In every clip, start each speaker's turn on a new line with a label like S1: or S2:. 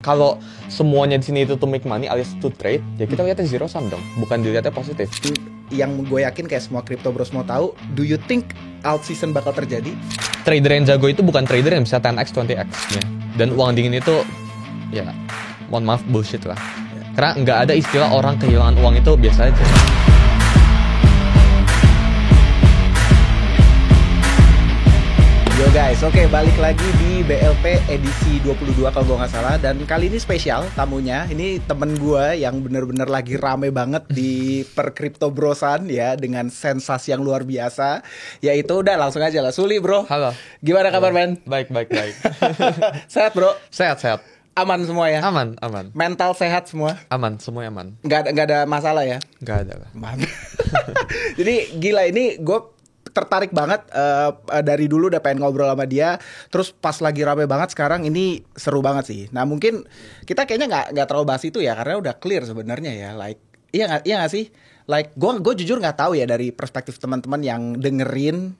S1: Kalau semuanya di sini itu to make money alias to trade, ya kita lihatnya zero sum dong, bukan dilihatnya positif.
S2: Yang gue yakin kayak semua crypto bros mau tahu, do you think alt season bakal terjadi?
S1: Trader yang jago itu bukan trader yang bisa 10x, 20x-nya. Dan uang dingin itu, ya mohon maaf, bullshit lah. Karena nggak ada istilah orang kehilangan uang itu biasa aja.
S2: Yo guys, oke, balik lagi di BLP edisi 22 kalau gue nggak salah. Dan kali ini spesial tamunya. Ini temen gue yang bener-bener lagi rame banget di per crypto brosan ya, dengan sensasi yang luar biasa. Yaitu udah langsung aja lah, Suli bro.
S1: Halo.
S2: Gimana kabar men?
S1: Baik.
S2: Sehat bro?
S1: Sehat.
S2: Aman semua ya?
S1: Aman.
S2: Mental sehat semua?
S1: Aman, semuanya aman.
S2: Nggak ada masalah ya?
S1: Nggak ada lah.
S2: Jadi gila, ini gue tertarik banget, dari dulu udah pengen ngobrol sama dia, terus pas lagi rame banget sekarang ini seru banget sih. Nah mungkin kita kayaknya nggak terlalu bahas itu ya, karena udah clear sebenarnya ya. Like iya nggak sih? Like gue jujur nggak tahu ya dari perspektif teman-teman yang dengerin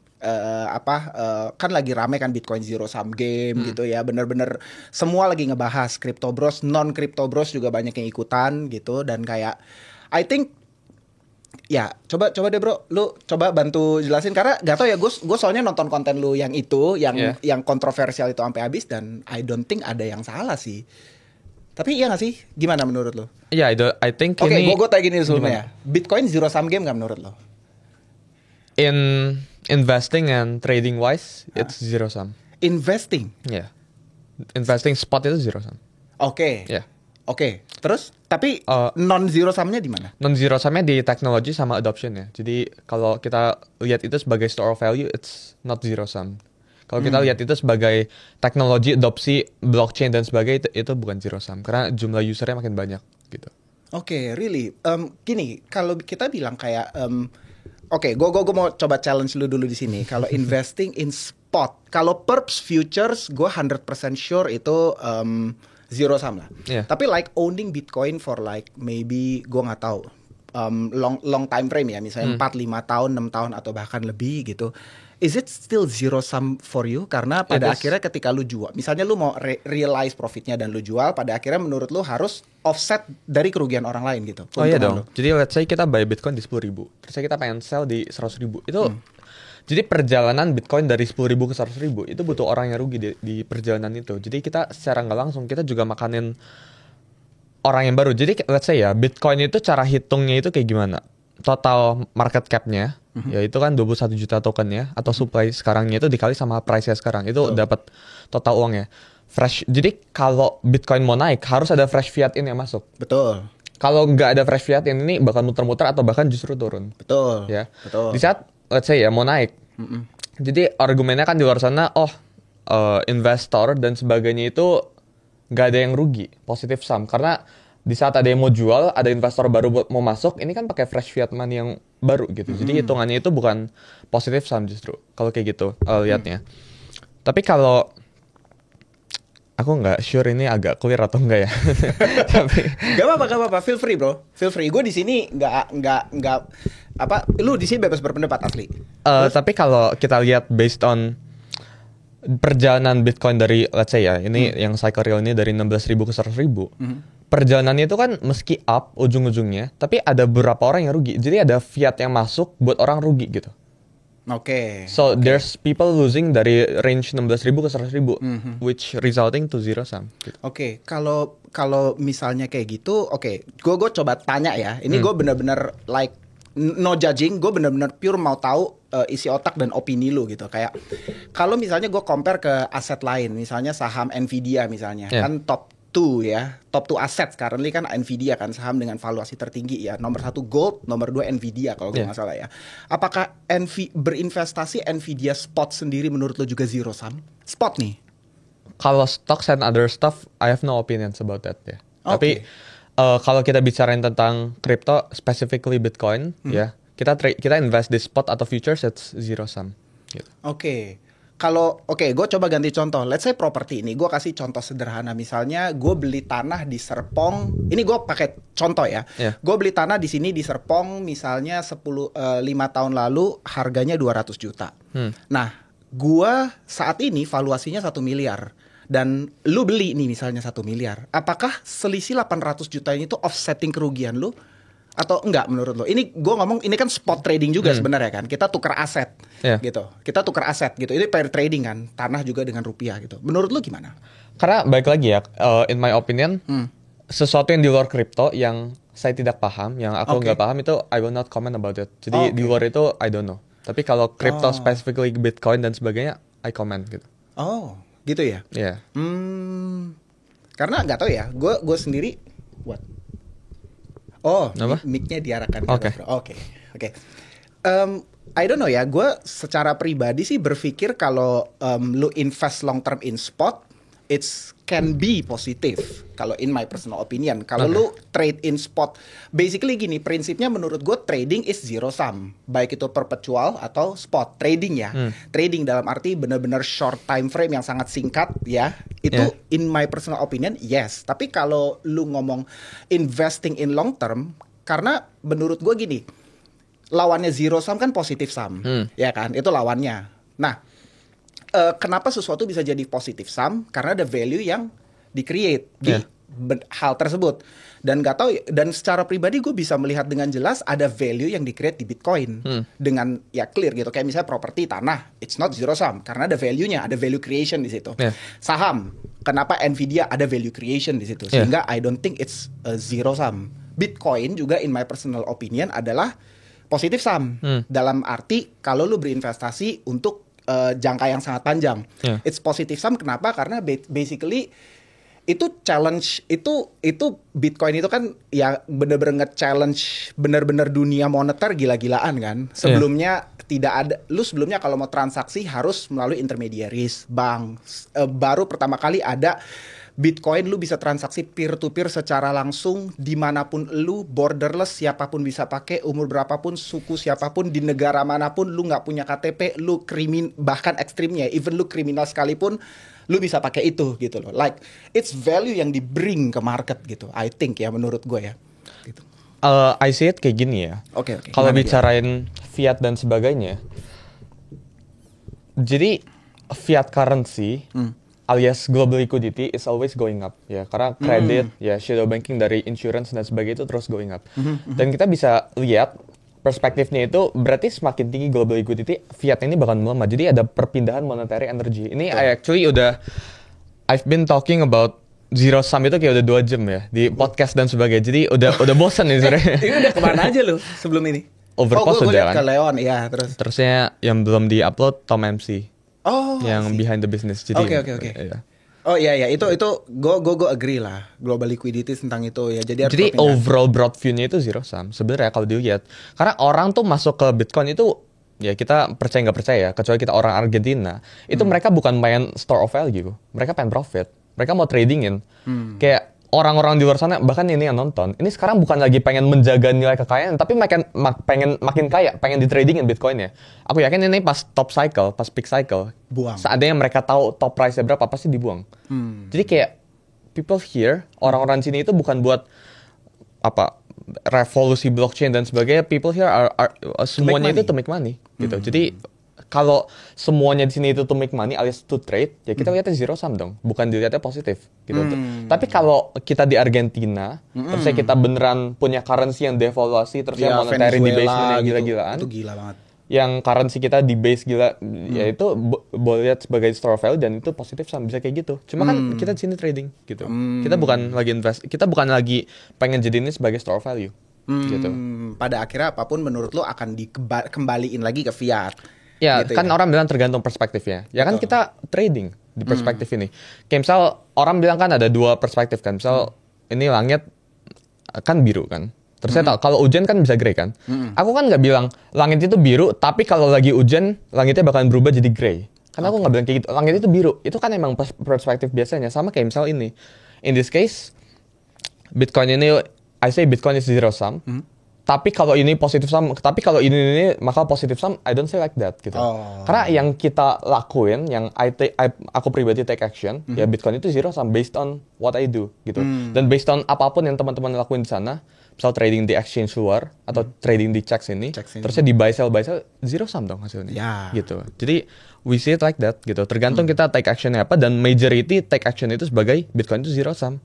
S2: kan lagi rame kan Bitcoin Zero Sum Game gitu ya. Bener-bener semua lagi ngebahas Crypto Bros, non Crypto Bros juga banyak yang ikutan gitu. Dan kayak I think ya, coba deh bro, lu coba bantu jelasin, karena gak tau ya, gue soalnya nonton konten lu yang itu, yang kontroversial itu sampai habis, dan I don't think ada yang salah sih. Tapi iya gak sih? Gimana menurut lu?
S1: Iya, I think
S2: Oke,
S1: ini...
S2: gue tanya gini sebelumnya ya, Bitcoin Zero Sum Game gak menurut lo?
S1: In investing and trading wise, it's zero sum.
S2: Investing?
S1: Ya. Investing spot itu zero sum.
S2: Oke.
S1: Ya.
S2: Oke, terus tapi non zero sumnya di mana?
S1: Non zero sumnya di teknologi sama adoption ya. Jadi kalau kita lihat itu sebagai store of value, it's not zero sum. Kalau kita lihat itu sebagai teknologi, adopsi, blockchain dan sebagainya, itu bukan zero sum. Karena jumlah usernya makin banyak gitu.
S2: Oke, really? Gini, kalau kita bilang kayak, oke, gue mau coba challenge lu dulu di sini. Kalau investing in spot, kalau perps futures, gue 100% sure itu zero sum lah.
S1: Yeah.
S2: Tapi like owning Bitcoin for like maybe gue nggak tahu long time frame ya, misalnya 4, 5 tahun, 6 tahun atau bahkan lebih gitu. Is it still zero sum for you? Karena pada akhirnya ketika lu jual, misalnya lu mau realize profitnya dan lu jual, pada akhirnya menurut lu harus offset dari kerugian orang lain gitu.
S1: Oh iya dong. Jadi let's say kita buy Bitcoin di 10.000, terus kita pengen sell di 100.000. Itu jadi perjalanan Bitcoin dari 10.000 ke 100.000 itu butuh orang yang rugi di perjalanan itu. Jadi kita secara nggak langsung kita juga makanin orang yang baru. Jadi let's say ya, Bitcoin itu cara hitungnya itu kayak gimana? Total market cap-nya, yaitu kan 21 juta token-nya, atau supply sekarangnya itu dikali sama price-nya sekarang. Itu dapat total uangnya. Fresh. Jadi kalau Bitcoin mau naik, harus ada fresh fiat in yang masuk.
S2: Betul.
S1: Kalau nggak ada fresh fiat in ini bakal muter-muter atau bahkan justru turun.
S2: Betul.
S1: Ya.
S2: Betul.
S1: Di saat let's say ya mau naik. Jadi argumennya kan di luar sana, investor dan sebagainya itu nggak ada yang rugi, positive sum. Karena di saat ada yang mau jual, ada investor baru mau masuk, ini kan pakai fresh fiat money yang baru gitu. Jadi hitungannya itu bukan positive sum justru, kalau kayak gitu lihatnya. Tapi kalau aku nggak sure ini agak clear atau enggak ya. Tapi
S2: Gak apa-apa, feel free bro, feel free. Gue di sini nggak lu di sini bebas berpendapat asli.
S1: Tapi kalau kita lihat based on perjalanan Bitcoin dari let's say ya, ini yang cycle real ini dari 16.000 ke 100.000. Perjalanannya itu kan meski up ujung-ujungnya, tapi ada beberapa orang yang rugi. Jadi ada fiat yang masuk buat orang rugi gitu.
S2: Oke.
S1: So there's people losing dari range 16.000 ke 100.000, which resulting to zero sum. Gitu.
S2: Oke, kalau misalnya kayak gitu, oke, gue coba tanya ya. Ini gue bener-bener like no judging, gue bener-bener pure mau tahu isi otak dan opini lu gitu. Kayak kalau misalnya gue compare ke aset lain, misalnya saham Nvidia misalnya, kan top 2 aset sekarang ini kan Nvidia kan, saham dengan valuasi tertinggi ya, nomor 1 gold, nomor 2 Nvidia kalau gue nggak salah ya. Apakah berinvestasi Nvidia spot sendiri menurut lo juga zero sum? Spot nih.
S1: Kalau stocks and other stuff, I have no opinions about that ya. Tapi kalau kita bicarain tentang crypto, specifically Bitcoin, ya kita invest di spot atau futures, it's zero sum. Gitu.
S2: Gue coba ganti contoh. Let's say properti ini, gue kasih contoh sederhana. Misalnya gue beli tanah di Serpong. Ini gue pakai contoh ya. Gue beli tanah di sini di Serpong, misalnya 5 tahun lalu harganya 200 juta. Nah, gue saat ini valuasinya 1 miliar. dan lu beli nih misalnya 1 miliar, apakah selisih 800 juta ini tuh offsetting kerugian lu atau enggak menurut lo? Ini gue ngomong ini kan spot trading juga sebenarnya kan. Kita tukar aset gitu. Kita tukar aset gitu. Ini pair trading kan, tanah juga dengan rupiah gitu. Menurut lo gimana?
S1: Karena baik lagi ya, in my opinion, sesuatu yang di luar kripto yang saya tidak paham, yang aku nggak paham itu I will not comment about it. Jadi di luar itu I don't know. Tapi kalau kripto specifically Bitcoin dan sebagainya, I comment gitu.
S2: Oh, gitu ya?
S1: Iya.
S2: Karena nggak tahu ya. Gue sendiri what? Oh, mic-nya diarahkan ke Oke. I don't know ya, gue secara pribadi sih berpikir kalau lu invest long term in spot, it's can be positif. Kalau in my personal opinion, kalau lu trade in spot, basically gini, prinsipnya menurut gue trading is zero sum, baik itu perpetual atau spot trading ya. Trading dalam arti benar-benar short time frame yang sangat singkat ya. Itu in my personal opinion yes. Tapi kalau lu ngomong investing in long term, karena menurut gue gini, lawannya zero sum kan positif sum, ya kan? Itu lawannya. Nah, kenapa sesuatu bisa jadi positif sum? Karena ada value yang di-create di hal tersebut. Dan nggak tahu, dan secara pribadi gue bisa melihat dengan jelas ada value yang di-create di Bitcoin dengan ya clear gitu. Kayak misalnya properti tanah, it's not zero sum karena ada value-nya, ada value creation di situ. Saham, kenapa Nvidia ada value creation di situ? Sehingga I don't think it's a zero sum. Bitcoin juga in my personal opinion adalah positif sum dalam arti kalau lu berinvestasi untuk jangka yang sangat panjang. It's positive sum kenapa? Karena basically itu challenge itu Bitcoin itu kan ya bener-bener nge-challenge bener-bener dunia moneter gila-gilaan kan. Sebelumnya tidak ada, lu sebelumnya kalau mau transaksi harus melalui intermediaries, bank. Baru pertama kali ada Bitcoin lu bisa transaksi peer to peer secara langsung dimanapun lu, borderless, siapapun bisa pakai, umur berapapun, suku siapapun, di negara manapun, lu nggak punya KTP, lu bahkan ekstrimnya, even lu kriminal sekalipun, lu bisa pakai itu gitu loh. Like it's value yang di bring ke market gitu. I think ya menurut gue ya. Gitu.
S1: I see it kayak gini ya.
S2: Oke.
S1: Kalau bicarain fiat dan sebagainya, jadi fiat currency alias global liquidity is always going up ya, karena kredit ya, shadow banking dari insurance dan sebagainya itu terus going up. Dan kita bisa lihat perspektifnya itu berarti semakin tinggi global liquidity, fiat ini bakal melemah. Jadi ada perpindahan monetary energy. Ini I've been talking about zero sum itu kayak udah 2 jam ya di podcast dan sebagainya. Jadi udah bosan nih sebenarnya.
S2: Ini udah kemana aja lu sebelum ini?
S1: Overpost udah kan.
S2: Ke Leon ya,
S1: Terusnya yang belum di-upload Tom MC. Yang behind the business. Jadi
S2: Oke.
S1: Ya.
S2: Oh iya itu gue agree lah, global liquidity tentang itu ya.
S1: Jadi overall broad view-nya itu zero sum sebenarnya kalau dilihat. Karena orang tuh masuk ke Bitcoin itu ya kita percaya nggak percaya, kecuali kita orang Argentina, itu mereka bukan main store of value, mereka pengen profit, mereka mau tradingin. Kayak orang-orang di luar sana, bahkan ini yang nonton, ini sekarang bukan lagi pengen menjaga nilai kekayaan, tapi pengen makin kaya, pengen di tradingin Bitcoin-nya. Aku yakin ini pas top cycle, pas peak cycle,
S2: buang.
S1: Seandainya mereka tahu top price-nya berapa, pasti dibuang. Jadi kayak people here, orang-orang sini itu bukan buat revolusi blockchain dan sebagainya. People here are semuanya itu to make money gitu. Jadi kalau semuanya di sini itu to make money alias to trade, ya kita lihatnya zero sum dong, bukan dilihatnya positif gitu. Tapi kalau kita di Argentina, terus kita beneran punya currency yang devaluasi, terus yang monetary debasement yang gila-gilaan,
S2: itu gila banget.
S1: Yang currency kita di base gila, ya itu boleh lihat sebagai store of value dan itu positif sum, bisa kayak gitu. Cuma kan kita di sini trading gitu. Kita bukan lagi invest, kita bukan lagi pengen jadi ini sebagai store of value. Gitu.
S2: Pada akhirnya apapun menurut lo akan dikembaliin lagi ke fiat.
S1: Ya,
S2: gitu
S1: kan orang bilang tergantung perspektifnya. Ya kan kita trading di perspektif ini. Kayak misal orang bilang kan ada 2 perspektif kan. Misal ini langit kan biru kan. Terus saya tahu kalau hujan kan bisa grey kan. Aku kan nggak bilang langit itu biru, tapi kalau lagi hujan langitnya bakalan berubah jadi grey. Karena aku nggak bilang kayak gitu. Langit itu biru. Itu kan emang perspektif biasanya. Sama kayak misal ini. In this case, Bitcoin ini, I say Bitcoin is zero sum. tapi kalau ini positif sum, tapi kalau ini maka positif sum, I don't say like that gitu. Karena yang kita lakuin, yang aku pribadi take action, ya Bitcoin itu zero sum based on what I do gitu. Dan based on apapun yang teman-teman lakuin di sana, misal trading di exchange luar atau trading di CHEX ini, terusnya di buy sell zero sum dong hasilnya. Gitu. Jadi we see it like that gitu. Tergantung kita take actionnya apa, dan majority take action itu sebagai Bitcoin itu zero sum.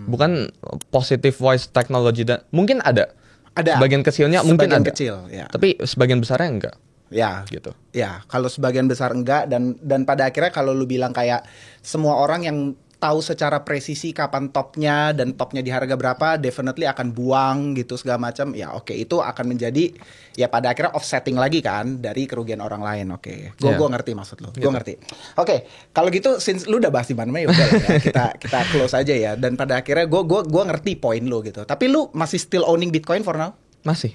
S1: Bukan positive voice technology, dan mungkin ada sebagian kecilnya mungkin ada.
S2: Kecil, ya.
S1: Tapi sebagian besarnya enggak.
S2: Ya,
S1: gitu.
S2: Ya, kalau sebagian besar enggak, dan pada akhirnya kalau lu bilang kayak semua orang yang tahu secara presisi kapan topnya dan topnya di harga berapa, definitely akan buang gitu segala macam. Ya oke, itu akan menjadi ya pada akhirnya offsetting lagi kan dari kerugian orang lain. Oke. Gua ngerti maksud lu. Gua ngerti. Oke, kalau gitu since lu udah bahas di mana ya udah lah ya, kita close aja ya. Dan pada akhirnya gua ngerti poin lu gitu. Tapi lu masih still owning Bitcoin for now?
S1: Masih.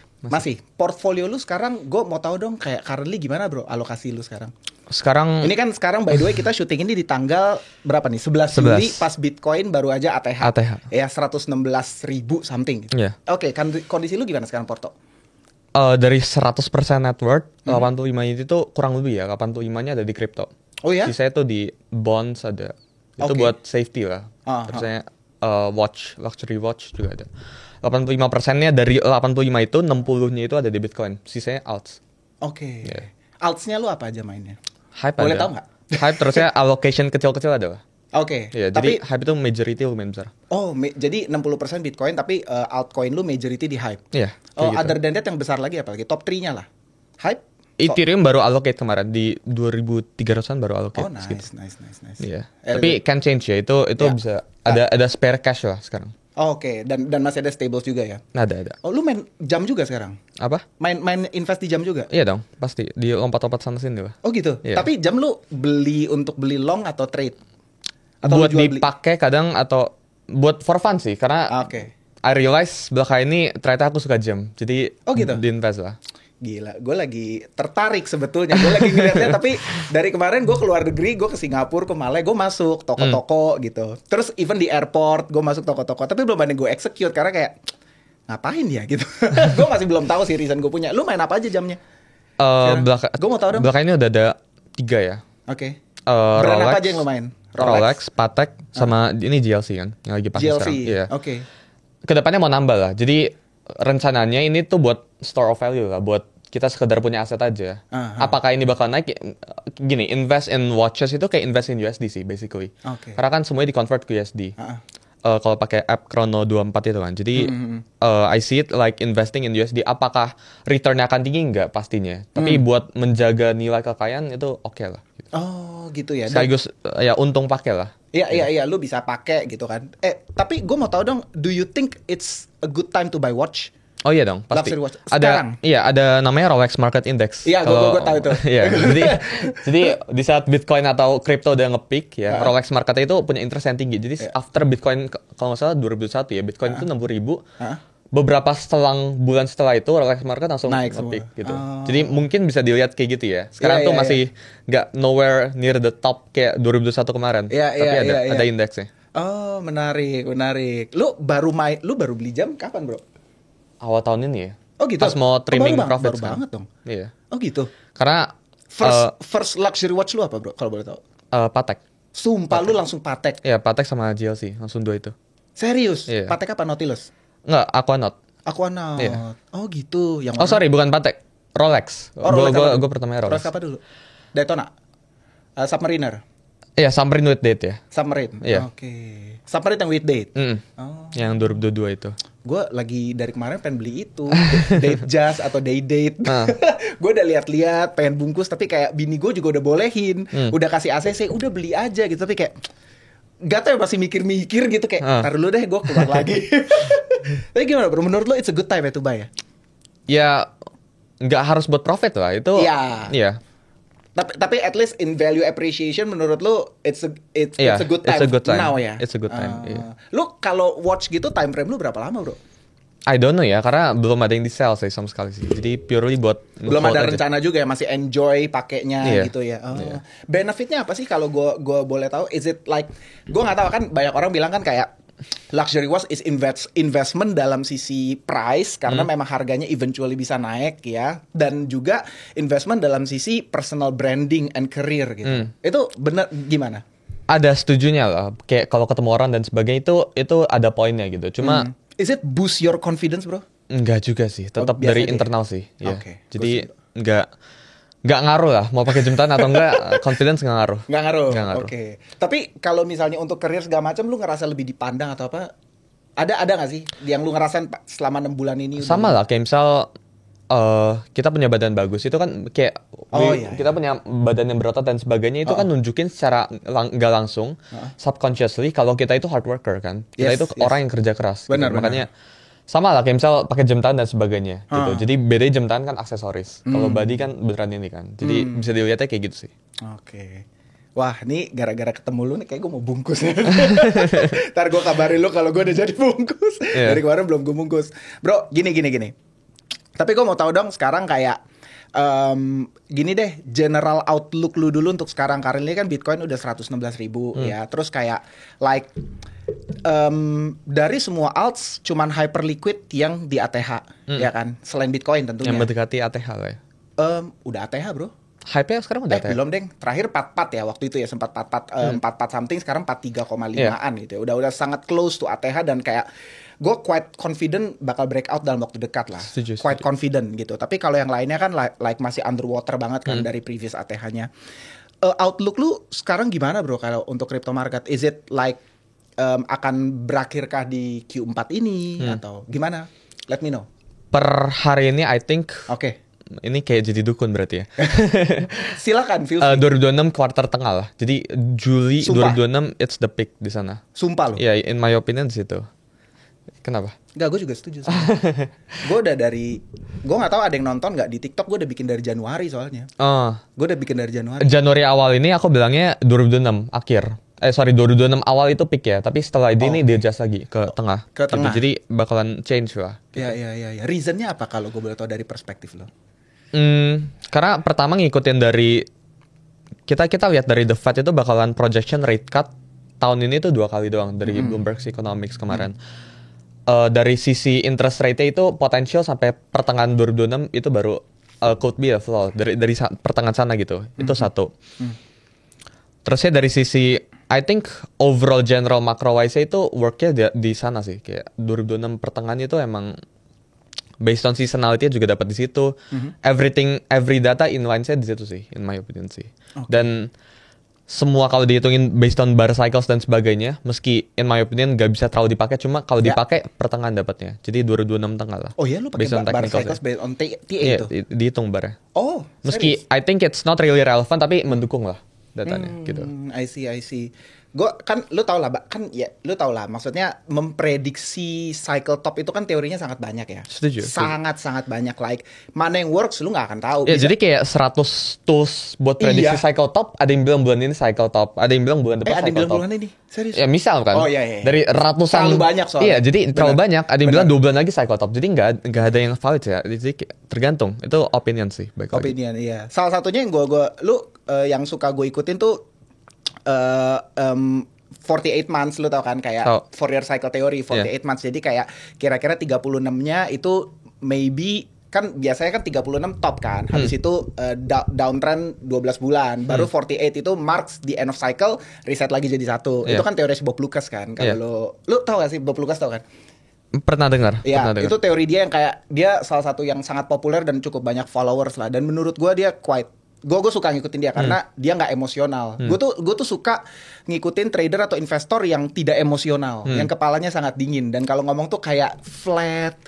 S2: Portfolio lu sekarang, gue mau tahu dong kayak currently gimana bro alokasi lu sekarang?
S1: Sekarang
S2: ini kan by the way kita syuting ini di tanggal berapa nih? 11 Juli pas Bitcoin baru aja ATH. Ya 116.000 something gitu. Oke, kondisi lu gimana sekarang Porto?
S1: Dari 100% net worth, 85 itu kurang lebih ya, 85-nya ada di crypto.
S2: Oh ya?
S1: Sisanya tuh di bonds ada. Itu buat safety lah. Terusnya watch, luxury watch juga ada. 85%-nya dari 85 itu, 60-nya itu ada di Bitcoin. Sisanya alts.
S2: Oke. Alts-nya lu apa aja mainnya?
S1: Hype
S2: boleh
S1: ada.
S2: tahu nggak?
S1: Hype, terusnya allocation kecil-kecil ada lah.
S2: Oke.
S1: Ya,
S2: tapi
S1: jadi hype itu majority lumayan besar.
S2: Oh, jadi 60% Bitcoin tapi altcoin lu majority di hype.
S1: Iya.
S2: Oh,
S1: gitu.
S2: Other than that yang besar lagi apa lagi? Top 3-nya lah. Hype?
S1: Ethereum baru allocate kemarin di 2.300-an baru allocate.
S2: Oh, nice.
S1: Iya. Tapi can change ya. Itu bisa ada spare cash lah sekarang.
S2: Oh, oke. Dan masih ada stables juga ya?
S1: Ada.
S2: Oh, lu main jam juga sekarang?
S1: Apa?
S2: Main invest di jam juga?
S1: Iya dong, pasti. Di lompat-lompat sana sini lah.
S2: Oh gitu?
S1: Iya.
S2: Tapi jam lu untuk beli long atau trade? Atau
S1: buat dipakai kadang atau buat for fun sih. Karena I realize belakang ini ternyata aku suka jam. Jadi
S2: gitu?
S1: Di invest lah.
S2: Gila, gue lagi tertarik sebetulnya. Gue lagi ngeliatnya, tapi dari kemarin gue keluar negeri, gue ke Singapura, ke Malai, gue masuk toko-toko gitu. Terus even di airport, gue masuk toko-toko. Tapi belum ada gue execute, karena kayak, ngapain ya gitu. Gue masih belum tahu sih reason gue punya. Lu main apa aja jamnya? Gue mau tahu dong.
S1: Belakang ini udah ada 3 ya.
S2: Oke. Brand apa aja yang lu main?
S1: Rolex, Patek, sama ini GLC kan, yang lagi pakai sekarang.
S2: Iya. Oke.
S1: Kedepannya mau nambah lah. Jadi rencananya ini tuh buat store of value lah, buat kita sekedar punya aset aja. Apakah ini bakal naik? Gini, invest in watches itu kayak invest in USD sih basically. Karena kan semuanya di-convert ke USD. Kalau pakai app Chrono 24 itu kan. Jadi I see it like investing in USD. Apakah returnnya akan tinggi? Enggak pastinya. Tapi buat menjaga nilai kekayaan itu oke lah. Gitu.
S2: Oh gitu ya.
S1: Sekaligus ya untung pakai lah.
S2: Iya, lu bisa pakai gitu kan. Tapi gue mau tahu dong, do you think it's a good time to buy watch?
S1: Oh iya dong, pasti. Ada namanya Rolex Market Index.
S2: Iya, gue tahu itu.
S1: Iya, jadi di saat Bitcoin atau crypto udah nge-peak ya, Rolex Market itu punya interest yang tinggi. Jadi after Bitcoin kalau nggak salah 2001 ya, Bitcoin itu 60.000. Beberapa bulan setelah itu Rolex Market langsung
S2: naik
S1: nge-peak gitu. Jadi mungkin bisa dilihat kayak gitu ya. Sekarang tuh masih nggak nowhere near the top kayak 2021 kemarin. Tapi ada indeksnya.
S2: Oh, menarik. Lu baru beli jam kapan, Bro?
S1: Awal tahun ini ya.
S2: Oh gitu.
S1: Pas mau trimming profit
S2: baru banget dong.
S1: Iya.
S2: Oh gitu.
S1: Karena
S2: first luxury watch lu apa, Bro? Kalau boleh tahu.
S1: Patek.
S2: Sumpah lu langsung Patek.
S1: Iya, Patek sama GLC, langsung 2 itu.
S2: Serius?
S1: Iya.
S2: Patek apa Nautilus?
S1: Enggak, Aquanaut.
S2: Iya. Oh gitu. Yang
S1: sorry, bukan Patek. Rolex. Gue pertamanya Rolex.
S2: Rolex apa dulu? Daytona. Submariner.
S1: Iya, Submarine with date ya.
S2: Submarine.
S1: Iya.
S2: Oke. Submarine yang with date.
S1: Yang 2022 itu.
S2: Gue lagi dari kemarin pengen beli itu, date jazz atau day date. Gue udah lihat-lihat, pengen bungkus, tapi kayak bini gue juga udah bolehin, udah kasih ACC, udah beli aja gitu. Tapi kayak gak tau ya, masih mikir-mikir gitu kayak, tar dulu deh gue keluar lagi. Tapi gimana bro, menurut lo it's a good time ya to buy ya?
S1: Ya nggak harus buat profit lah itu. Iya.
S2: Tapi at least in value appreciation menurut lu it's a good time.
S1: It's a good time
S2: now ya.
S1: It's a good time.
S2: Lu kalau watch gitu time frame lu berapa lama, Bro?
S1: I don't know ya, karena belum ada yang di sell sih sama sekali sih. Jadi purely buat
S2: belum ada rencana juga ya, masih enjoy pakainya gitu ya. Benefitnya apa sih kalau gua boleh tahu? Is it like gua nggak tahu kan banyak orang bilang kan kayak luxury watch is investment dalam sisi price karena memang harganya eventually bisa naik ya, dan juga investment dalam sisi personal branding and career gitu. Itu benar gimana?
S1: Ada setujunya lah, kayak kalau ketemu orang dan sebagainya itu ada poinnya gitu. Cuma
S2: is it boost your confidence, bro?
S1: enggak juga sih, tetap
S2: biasa
S1: dari
S2: aja.
S1: internal sih. Ya.
S2: Oke,
S1: Jadi enggak ngaruh lah, mau pakai jam tangan atau enggak, confidence enggak ngaruh.
S2: Nggak ngaruh.
S1: Nggak ngaruh.
S2: Oke. Tapi kalau misalnya untuk career segala macam, lu ngerasa lebih dipandang atau apa? Ada nggak sih yang lu ngerasain selama 6 bulan ini?
S1: Sama lah, kayak misal kita punya badan bagus itu kan kayak kita punya badan yang berotot dan sebagainya itu kan nunjukin secara nggak langsung subconsciously kalau kita itu hard worker kan, kita itu orang yang kerja keras.
S2: Benar,
S1: gitu. Makanya sama lah kayak misal pakai jam tangan dan sebagainya gitu. Jadi bedanya jam tangan kan aksesoris, kalau body kan beneran ini kan. Jadi bisa dilihatnya kayak gitu sih.
S2: Oke. Wah, ini gara-gara ketemu lu nih kayak gue mau bungkus. Ntar gue kabarin lu kalau gue udah jadi bungkus. Dari kemarin belum gue bungkus. Bro, gini. Tapi gue mau tahu dong sekarang kayak gini deh, general outlook lu dulu untuk sekarang. Karena ini kan Bitcoin udah 116.000 ya. Terus kayak like dari semua alts cuman hyperliquid yang di ATH ya kan, selain Bitcoin tentunya.
S1: Yang mendekati ATH lah ya.
S2: Udah ATH, bro.
S1: Hype-nya sekarang udah ATH.
S2: Belum, deng. Terakhir 44 ya waktu itu ya, sempat 44 something, sekarang 43,5-an gitu ya. Udah sangat close to ATH dan kayak gue quite confident bakal breakout dalam waktu dekat lah.
S1: Setuju.
S2: Quite confident gitu. Tapi kalau yang lainnya kan like masih underwater banget kan dari previous ATH-nya. Outlook lu sekarang gimana, bro, kalau untuk crypto market? Is it like akan berakhirkah di Q4 ini atau gimana? Let me know.
S1: Per hari ini I think
S2: Oke.
S1: ini kayak jadi dukun berarti ya.
S2: Silakan, feel free.
S1: 2026 kuartal tengah lah. Jadi Juli
S2: Sumpah.
S1: 2026 it's the peak di sana.
S2: Sumpah lu.
S1: Ya, in my opinion di situ. Kenapa?
S2: Enggak, gue juga setuju. Gue udah gue nggak tahu ada yang nonton nggak di TikTok. Gue udah bikin dari Januari soalnya. Gue udah bikin dari Januari.
S1: Januari awal ini aku bilangnya 2026 akhir. 2026 awal itu peak ya. Tapi setelah ini dia adjust lagi ke tengah.
S2: Ke tengah.
S1: Jadi bakalan change lah.
S2: Iya. Reasonnya apa kalau gue boleh tahu dari perspektif lo?
S1: Karena pertama ngikutin dari kita lihat dari The Fed itu bakalan projection rate cut tahun ini tuh 2 kali doang dari Bloomberg Economics kemarin. Dari sisi interest rate-nya itu potensial sampai pertengahan 2026 itu baru could be a floor dari pertengahan sana gitu. Itu satu. Terusnya dari sisi I think overall general macro wise itu worknya di sana sih, kayak 2026 pertengahan itu emang based on seasonality juga dapat di situ. Every data inline-nya di situ sih, in my opinion sih. Dan semua kalau dihitungin based on bar cycles dan sebagainya, meski in my opinion gak bisa terlalu dipakai, cuma kalau dipakai pertengahan dapatnya. Jadi 2026 tengah lah.
S2: Oh iya, lu pakai bar cycles based on TA itu?
S1: Iya, dihitung barnya.
S2: Oh,
S1: meski I think it's not really relevant, tapi mendukung lah datanya gitu.
S2: I see. Gue kan lu tau lah maksudnya memprediksi cycle top itu kan teorinya sangat banyak ya.
S1: Setuju.
S2: Sangat banyak, like mana yang works lu nggak akan tahu.
S1: Ya, jadi kayak 100 tools buat prediksi cycle top, ada yang bilang bulan ini cycle top, ada yang bilang bulan depan cycle top.
S2: Ada yang bilang bulan ini. Serius?
S1: Ya misal kan.
S2: Oh iya.
S1: Dari ratusan.
S2: Terlalu banyak soalnya.
S1: Iya, jadi terlalu banyak. Ada yang bilang 2 bulan lagi cycle top. Jadi nggak ada yang valid ya. Jadi tergantung. Itu opinion sih.
S2: Opinion, iya. Salah satunya yang yang suka gue ikutin tuh 48 months, lu tau kan, kayak Fourier cycle theory 48 months. Jadi kayak kira-kira 36-nya itu maybe kan biasanya kan 36 top kan. Habis itu downtrend 12 bulan. Baru 48 itu marks the end of cycle, reset lagi jadi 1. Itu kan teori si Bob Lucas kan. Kalau lu tau gak sih Bob Lucas, tau kan?
S1: Pernah dengar.
S2: Iya, itu teori dia yang kayak dia salah satu yang sangat populer dan cukup banyak followers lah. Dan menurut gue dia gue suka ngikutin dia karena dia nggak emosional. Gue tuh suka ngikutin trader atau investor yang tidak emosional, yang kepalanya sangat dingin, dan kalau ngomong tuh kayak flat,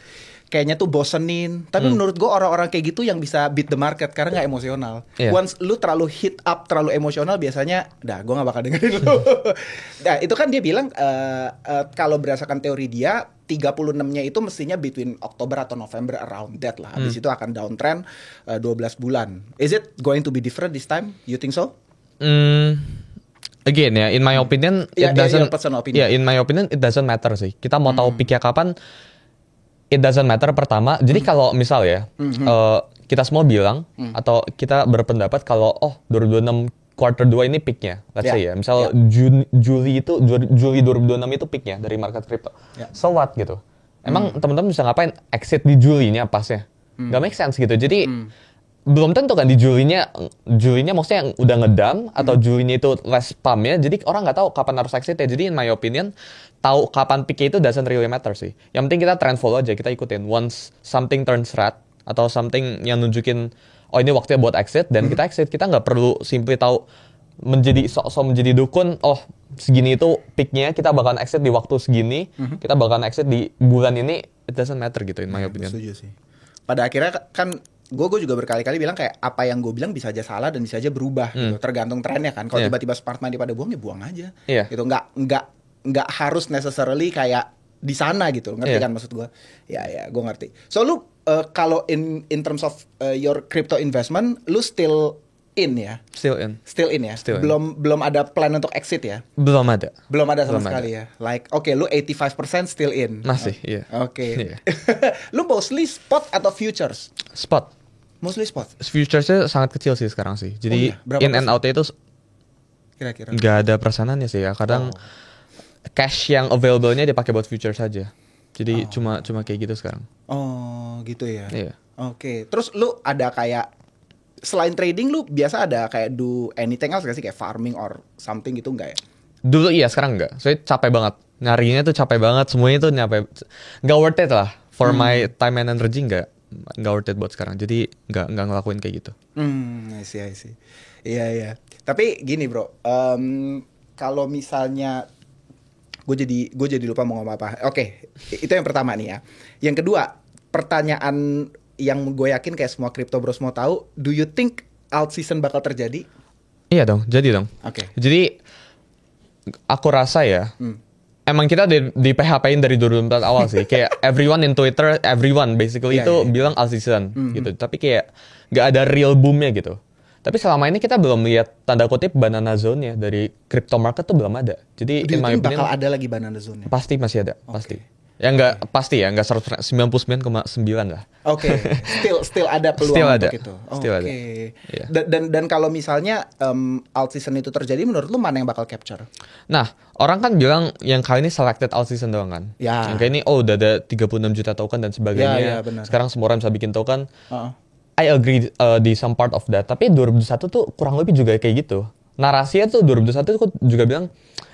S2: kayaknya tuh bosenin. Tapi menurut gue orang-orang kayak gitu yang bisa beat the market karena nggak emosional. Once lu terlalu hit up, terlalu emosional, biasanya gue nggak bakal dengerin lu. Nah itu kan dia bilang kalau berdasarkan teori dia 36-nya itu mestinya between Oktober atau November, around that lah. Habis itu akan downtrend 12 bulan. Is it going to be different this time? You think so?
S1: Again ya, in my opinion it doesn't. In my opinion it doesn't matter sih. Kita mau tahu peaknya kapan, it doesn't matter pertama. Jadi kalau misal ya kita semua bilang atau kita berpendapat kalau 2026 quarter 2 ini peaknya, let's say ya. Misal Juli 2026 itu peaknya dari market crypto. So what gitu? Emang teman-teman bisa ngapain? Exit di Julinya pasnya? Gak make sense gitu. Jadi belum tentu kan di Julinya maksudnya udah ngedam atau Julinya itu less pump ya. Jadi orang nggak tahu kapan harus exit ya. Jadi in my opinion, tahu kapan peaknya itu doesn't really matter sih. Yang penting kita trend follow aja, kita ikutin. Once something turns red atau something yang nunjukin oh ini waktunya buat exit, dan kita exit. Kita nggak perlu simply tahu menjadi sok-sok menjadi dukun, oh segini itu peaknya, kita bakalan exit di waktu segini, kita bakalan exit di bulan ini, it doesn't matter gitu in my opinion.
S2: Setuju sih. Pada akhirnya kan gue juga berkali-kali bilang kayak apa yang gue bilang bisa aja salah dan bisa aja berubah gitu, tergantung trennya kan. Kalau tiba-tiba smart money pada buang ya buang aja. Gitu, nggak harus necessarily kayak di sana gitu, ngerti kan maksud gue? Ya gue ngerti. So lu kalau in terms of your crypto investment, lu still in ya?
S1: Still in ya?
S2: Belum ada plan untuk exit ya?
S1: Belum ada
S2: sama sekali ya. Like lu 85% still in.
S1: Masih, iya.
S2: Oke. Lu mostly spot atau futures?
S1: Spot.
S2: Mostly spot.
S1: Futuresnya sangat kecil sih sekarang sih. Jadi in and out itu
S2: kira-kira
S1: nggak ada persenannya sih ya. Kadang cash yang available-nya dipakai buat futures saja. Jadi cuma kayak gitu sekarang.
S2: Oh, gitu ya.
S1: Iya.
S2: Oke. Terus lu ada kayak selain trading lu biasa ada kayak do anything else gak sih, kayak farming or something gitu enggak ya?
S1: Dulu iya, sekarang enggak. Saya capek banget. Nyarinya tuh capek banget, semuanya tuh nyampe nggak worth it lah. For my time and energy nggak worth it buat sekarang. Jadi nggak ngelakuin kayak gitu.
S2: I see. Iya. Tapi gini bro, kalau misalnya gue jadi lupa mau ngomong apa. Oke, itu yang pertama nih ya. Yang kedua, pertanyaan yang gue yakin kayak semua crypto bros mau tahu, do you think alt season bakal terjadi?
S1: Iya dong, jadi dong.
S2: Oke.
S1: Jadi aku rasa ya, emang kita di PHP-in dari 2004 awal sih. Kayak everyone in Twitter, everyone basically itu bilang alt season gitu. Tapi kayak nggak ada real boom-nya gitu. Tapi selama ini kita belum lihat tanda kutip banana zone-nya dari crypto market tuh belum ada. Jadi in my opinion
S2: bakal ada lagi banana zone-nya?
S1: Pasti masih ada, pasti. Ya nggak pasti ya, nggak 99,9 lah.
S2: Oke, still ada peluang
S1: still
S2: untuk
S1: ada.
S2: itu.
S1: Still ada.
S2: Yeah. Dan kalau misalnya alt season itu terjadi, menurut lu mana yang bakal capture?
S1: Nah, orang kan bilang yang kali ini selected alt season doang kan.
S2: Ya.
S1: Yang kali ini udah ada 36 juta token dan sebagainya.
S2: Ya, benar.
S1: Sekarang semua orang bisa bikin token. I agree di some part of that. Tapi 2021 tuh kurang lebih juga kayak gitu. Narasinya tuh 2021 tuh juga bilang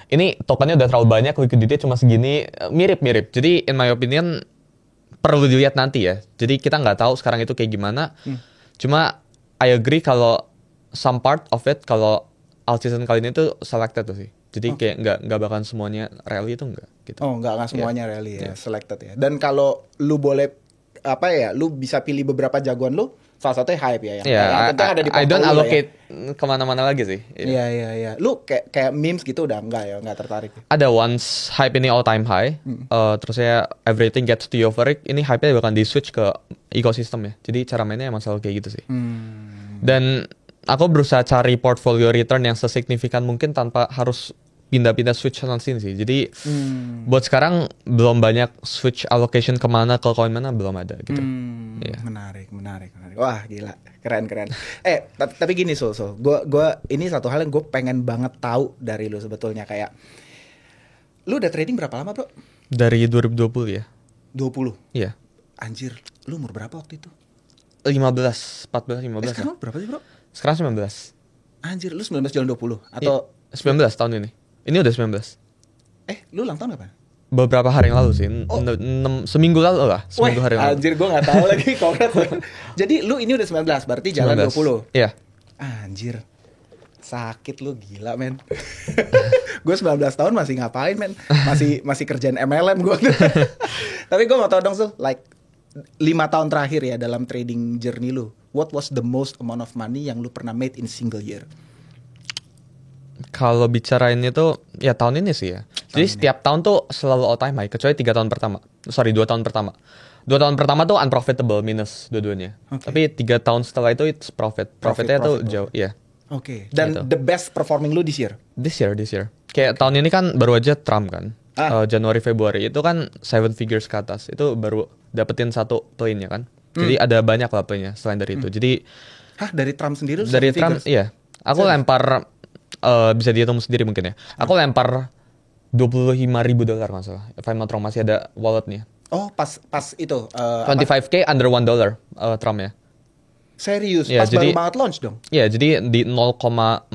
S1: ini tokennya udah terlalu banyak, liquidity cuma segini, mirip-mirip. Jadi in my opinion perlu dilihat nanti ya. Jadi kita nggak tahu sekarang itu kayak gimana. Cuma I agree kalau some part of it, kalau alt season kali ini tuh selected tuh sih. Jadi kayak nggak bakalan semuanya rally itu enggak gitu.
S2: Oh, nggak semuanya rally ya, selected ya. Dan kalau lu boleh lu bisa pilih beberapa jagoan lu, salah satunya hype ya yang penting ada di portfolio.
S1: I don't allocate kemana-mana lagi sih.
S2: Iya. Lu kayak memes gitu udah nggak tertarik.
S1: Ada once hype ini all time high, terus ya everything gets to euphoric, ini hype-nya bahkan di switch ke ekosistem ya. Jadi cara mainnya emang selalu kayak gitu sih. Dan aku berusaha cari portfolio return yang sesignifikan mungkin tanpa harus pindah-pindah switch sana sini sih. Jadi buat sekarang belum banyak switch allocation kemana, ke koin mana belum ada gitu.
S2: Menarik. Wah gila, keren. Tapi gini so, gue ini satu hal yang gue pengen banget tahu dari lu sebetulnya, kayak lu udah trading berapa lama bro?
S1: Dari 2020 ya.
S2: 20?
S1: Iya.
S2: Anjir, lu umur berapa waktu itu?
S1: 14.
S2: Sekarang berapa sih bro?
S1: Sekarang 19.
S2: Anjir, lu 19 jalan 20 atau
S1: 19 tahun ini. Ini udah 19.
S2: Lu ulang tahun kapan?
S1: Beberapa hari yang lalu sih. Seminggu lalu lah. Hari yang lalu.
S2: Anjir, gue gak tahu lagi. Jadi lu ini udah 19, berarti jalan 20.
S1: Iya.
S2: Anjir, sakit lu, gila men. Gue 19 tahun masih ngapain men? Masih kerjaan MLM gue. Tapi gue mau tau dong Sul, like 5 tahun terakhir ya dalam trading journey lu, what was the most amount of money yang lu pernah made in single year?
S1: Kalau bicarain itu ya tahun ini sih ya. Jadi setiap tahun tuh selalu all time high kecuali 2 tahun pertama. 2 tahun pertama tuh unprofitable, minus dua-duanya. Tapi 3 tahun setelah itu it's profit. Profitnya tuh jauh, ya.
S2: Oke. Dan gitu. The best performing lu this year?
S1: This year. Kayak tahun ini kan baru aja Trump kan. Januari Februari itu kan 7 figures ke atas. Itu baru dapetin satu plane-nya kan. Jadi ada banyak lah plane-nya selain dari itu. Jadi
S2: dari Trump sendiri?
S1: Dari Trump, iya. Aku lempar bisa dihitung sendiri mungkin ya. Aku lempar $25,000 nggak salah. If I'm not wrong, masih ada walletnya.
S2: Oh, pas itu
S1: 25K under $1 Trump ya.
S2: serius,
S1: Ya,
S2: pas
S1: jadi-
S2: baru banget launch dong.
S1: Iya, jadi di 0,47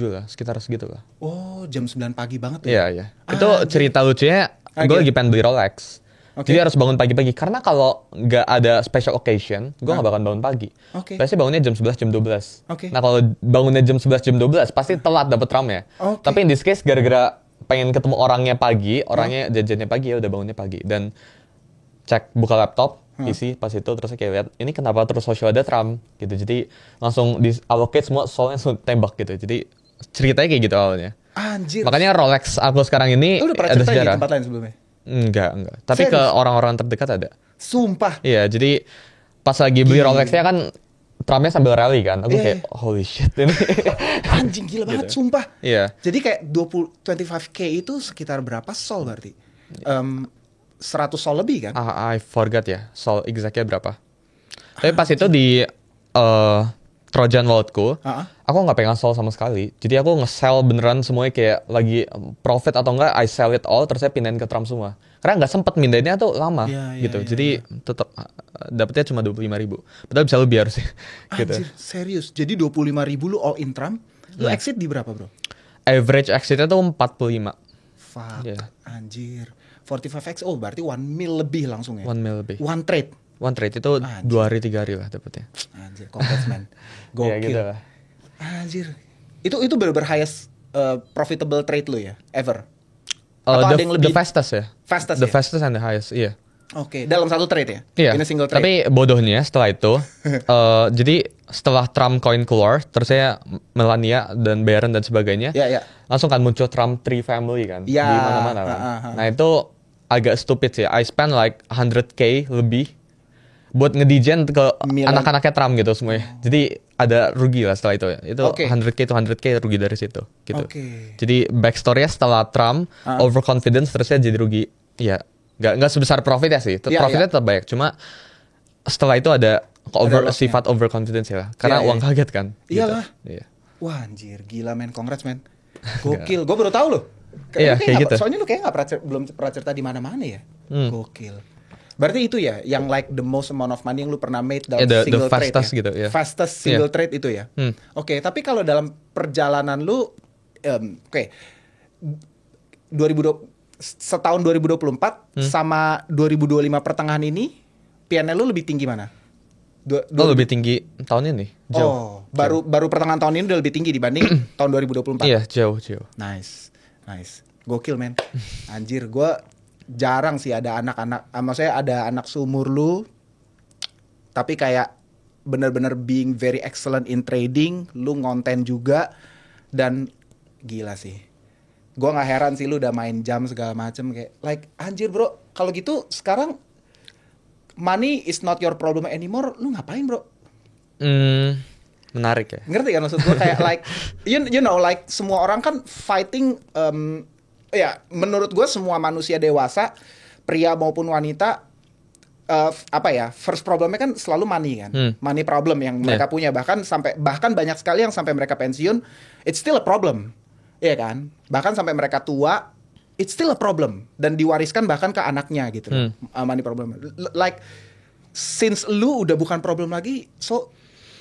S1: lah, sekitar segitu lah.
S2: Oh, jam 9 pagi banget tuh.
S1: Iya, iya. Itu
S2: Anjir.
S1: cerita lucunya, gue
S2: Oke.
S1: lagi pengen beli Rolex.
S2: Oke.
S1: Jadi harus bangun pagi-pagi. Karena kalau nggak ada special occasion, gue nggak bakal bangun pagi.
S2: Oke.
S1: Biasanya bangunnya jam 11, jam 12.
S2: Oke.
S1: Nah kalau bangunnya jam 11, jam 12, pasti telat dapet RAM-nya.
S2: Oke.
S1: Tapi in this case, gara-gara pengen ketemu orangnya pagi, orangnya jajannya pagi, ya udah bangunnya pagi. Dan cek, buka laptop, PC pas itu, terus kayak lihat, ini kenapa terus social ada RAM gitu. Jadi langsung di-allocate semua, soalnya langsung tembak gitu. Jadi ceritanya kayak gitu awalnya.
S2: Anjir.
S1: Makanya Rolex aku sekarang ini
S2: Lu udah pernah
S1: ada
S2: cerita di
S1: sejarah.
S2: tempat lain sebelumnya?
S1: Enggak. Tapi
S2: Serius?
S1: ke orang-orang terdekat ada.
S2: Sumpah.
S1: Iya, jadi pas lagi beli Rolexnya kan Trumpnya sambil rally kan. Aku
S2: Iya,
S1: kayak holy shit ini.
S2: Anjing gila banget, sumpah.
S1: Iya.
S2: Jadi kayak 25K itu sekitar berapa sol berarti? 100 sol lebih kan?
S1: I forgot ya, soal exactnya berapa. Tapi pas itu di Trojan walletku, aku nggak pegang sol sama sekali. Jadi aku nge-sell beneran semuanya kayak lagi profit atau enggak, I sell it all, terus saya pindahin ke Trump semua. Karena nggak sempet mindahinnya tuh lama
S2: Iya,
S1: gitu.
S2: iya,
S1: Jadi tetap dapetnya cuma 25,000. Padahal bisa lebih harusnya. gitu.
S2: Anjir, serius. Jadi 25.000 lu all in Trump, lu exit di berapa, bro?
S1: Average exitnya tuh 45.
S2: Fuck,
S1: Iya.
S2: anjir. 45x, oh berarti 1 mil lebih langsung ya?
S1: 1 mil lebih.
S2: One trade.
S1: One trade itu 2 hari 3 hari lah dapetnya.
S2: Anjir, congrats man.
S1: Iya
S2: Gokil.
S1: gitu lah.
S2: Anjir. Itu bener-bener highest profitable trade lu ya, ever? Atau
S1: The,
S2: ada yang lebih
S1: the fastest ya.
S2: fastest
S1: The
S2: ya?
S1: fastest and the highest, iya.
S2: Oke, dalam satu trade ya?
S1: Iya.
S2: In a single trade.
S1: Tapi bodohnya setelah itu, jadi setelah Trump coin keluar, terus saya Melania dan Barron dan sebagainya,
S2: Iya.
S1: langsung kan muncul Trump Tree Family kan,
S2: Ya,
S1: di mana-mana kan. Nah itu agak stupid sih. I spend like 100K lebih buat ngedijen ke
S2: Milan.
S1: anak-anaknya Trump gitu semuanya. Jadi ada rugi lah setelah itu. Itu
S2: Oke.
S1: 100K rugi dari situ gitu.
S2: Oke.
S1: Jadi backstory-nya setelah Trump overconfidence terusnya jadi rugi. Ya, nggak sebesar profit ya sih.
S2: Iya,
S1: Profitnya tetap banyak. Cuma setelah itu ada
S2: loss-nya.
S1: sifat overconfidence ya. Karena
S2: Iya, iya.
S1: uang kaget kan.
S2: Iyalah.
S1: Gitu. Iya.
S2: Wah anjir, gila men, congrats men. Gokil, gue baru tahu loh.
S1: Iya,
S2: Lu
S1: kayak
S2: nggak-
S1: gitu.
S2: Soalnya lu kayak belum pernah cerita di mana-mana ya. Gokil. Berarti itu ya, yang like the most amount of money yang lu pernah made dalam
S1: Yeah, the
S2: single trade
S1: fastest
S2: ya?
S1: gitu, yeah.
S2: Fastest single trade itu ya. Oke, tapi kalau dalam perjalanan lu, oke, 2020 setahun 2024 sama 2025 pertengahan ini, PNL lu lebih tinggi mana?
S1: Lebih tinggi tahun ini. Jauh.
S2: Oh, baru pertengahan tahun ini udah lebih tinggi dibanding tahun 2024.
S1: Iya, jauh.
S2: Nice. Gokil men. Anjir, gue jarang sih ada anak-anak, maksudnya ada anak seumur lu, tapi kayak bener-bener being very excellent in trading, lu ngonten juga, dan gila sih. Gue nggak heran sih lu udah main jam segala macem kayak, like anjir bro, kalau gitu sekarang money is not your problem anymore, lu ngapain bro?
S1: Menarik ya.
S2: Ngerti kan maksud gue kayak like you know like semua orang kan fighting ya menurut gue semua manusia dewasa pria maupun wanita first problemnya kan selalu money kan. Money problem yang mereka punya bahkan banyak sekali yang sampai mereka pensiun it's still a problem. Iya kan? Bahkan sampai mereka tua it's still a problem dan diwariskan bahkan ke anaknya gitu. Money problem. Like since lu udah bukan problem lagi, so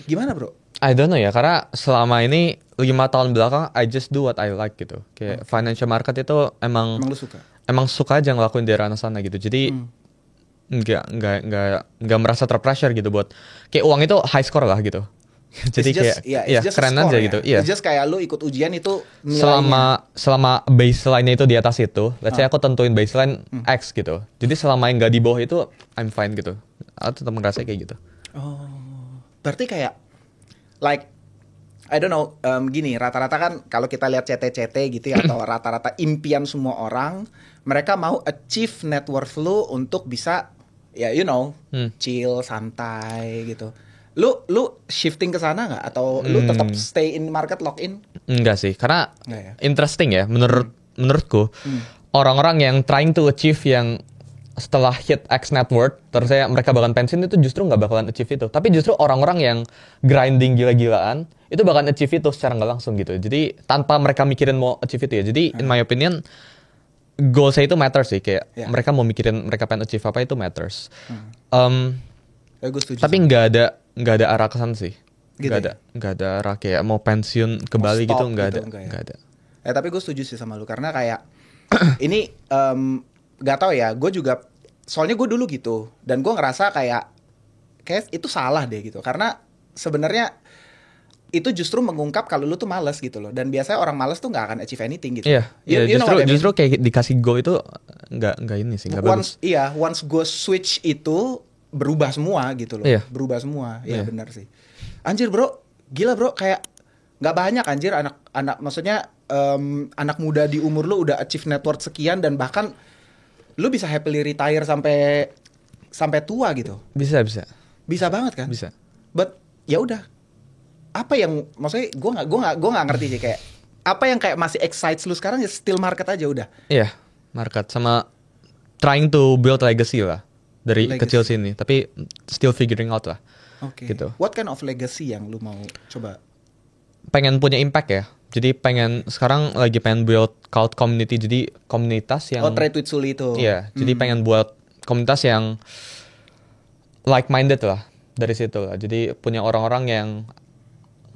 S2: gimana bro?
S1: I don't know ya, karena selama ini 5 tahun belakang I just do what I like gitu. Kayak financial market itu emang
S2: Emang lu suka?
S1: Emang suka aja ngelakuin di ranah sana gitu. Jadi nggak merasa terpressure gitu buat kayak uang itu high score lah gitu. Jadi kayak
S2: it's just
S1: keren
S2: a score,
S1: aja
S2: ya.
S1: gitu. Iya.
S2: It's just kayak lu ikut ujian itu nilainya.
S1: Selama baseline-nya itu di atas itu, let's say aku tentuin baseline X gitu. Jadi selama yang nggak di bawah itu I'm fine gitu. Aku tetap ngerasa kayak gitu.
S2: Oh, berarti kayak like I don't know, gini rata-rata kan kalau kita lihat CT-CT gitu ya atau rata-rata impian semua orang, mereka mau achieve net worth lu untuk bisa ya you know chill santai gitu. Lu shifting ke sana nggak atau lu tetap stay in market lock in?
S1: Enggak sih, karena
S2: Enggak ya?
S1: interesting ya menurutku orang-orang yang trying to achieve yang setelah hit X net worth, terus mereka bakalan pensiun, itu justru nggak bakalan achieve itu. Tapi justru orang-orang yang grinding gila-gilaan itu bakalan achieve itu secara nggak langsung gitu. Jadi tanpa mereka mikirin mau achieve itu ya. Jadi in my opinion, goal saya itu matters sih. Kayak mereka mau mikirin mereka pengen achieve apa itu matters.
S2: Gue setuju.
S1: Tapi nggak ada arah kesan sih.
S2: Gitu
S1: Nggak ada arah kayak mau pensiun ke Bali gitu, nggak
S2: gitu,
S1: nggak ada.
S2: Tapi gue setuju sih sama lu karena kayak ini nggak tahu ya, gue juga soalnya gue dulu gitu dan gue ngerasa kayak itu salah deh gitu karena sebenarnya itu justru mengungkap kalau lu tuh malas gitu loh, dan biasanya orang malas tuh nggak akan achieve anything gitu.
S1: Iya, justru kayak dikasih goal itu nggak ini sih, nggak bagus.
S2: Once gue switch itu berubah semua gitu loh, berubah semua. Ya benar sih. Anjir bro, gila bro, kayak nggak banyak anjir anak maksudnya anak muda di umur lu udah achieve net worth sekian dan bahkan lu bisa happily retire sampai tua gitu. Bisa banget kan?
S1: Bisa.
S2: But ya udah, apa yang maksudnya gue nggak ngerti sih, kayak apa yang kayak masih excites lu sekarang ya still market aja udah.
S1: Iya, market sama trying to build legacy lah dari kecil sini, tapi still figuring out lah.
S2: Oke.
S1: Gitu.
S2: What kind of legacy yang lu mau coba?
S1: Pengen punya impact ya. Jadi sekarang lagi pengen build cult community, jadi komunitas yang
S2: Trade with Sully itu.
S1: Iya, jadi pengen buat komunitas yang like minded lah dari situ lah. Jadi punya orang-orang yang,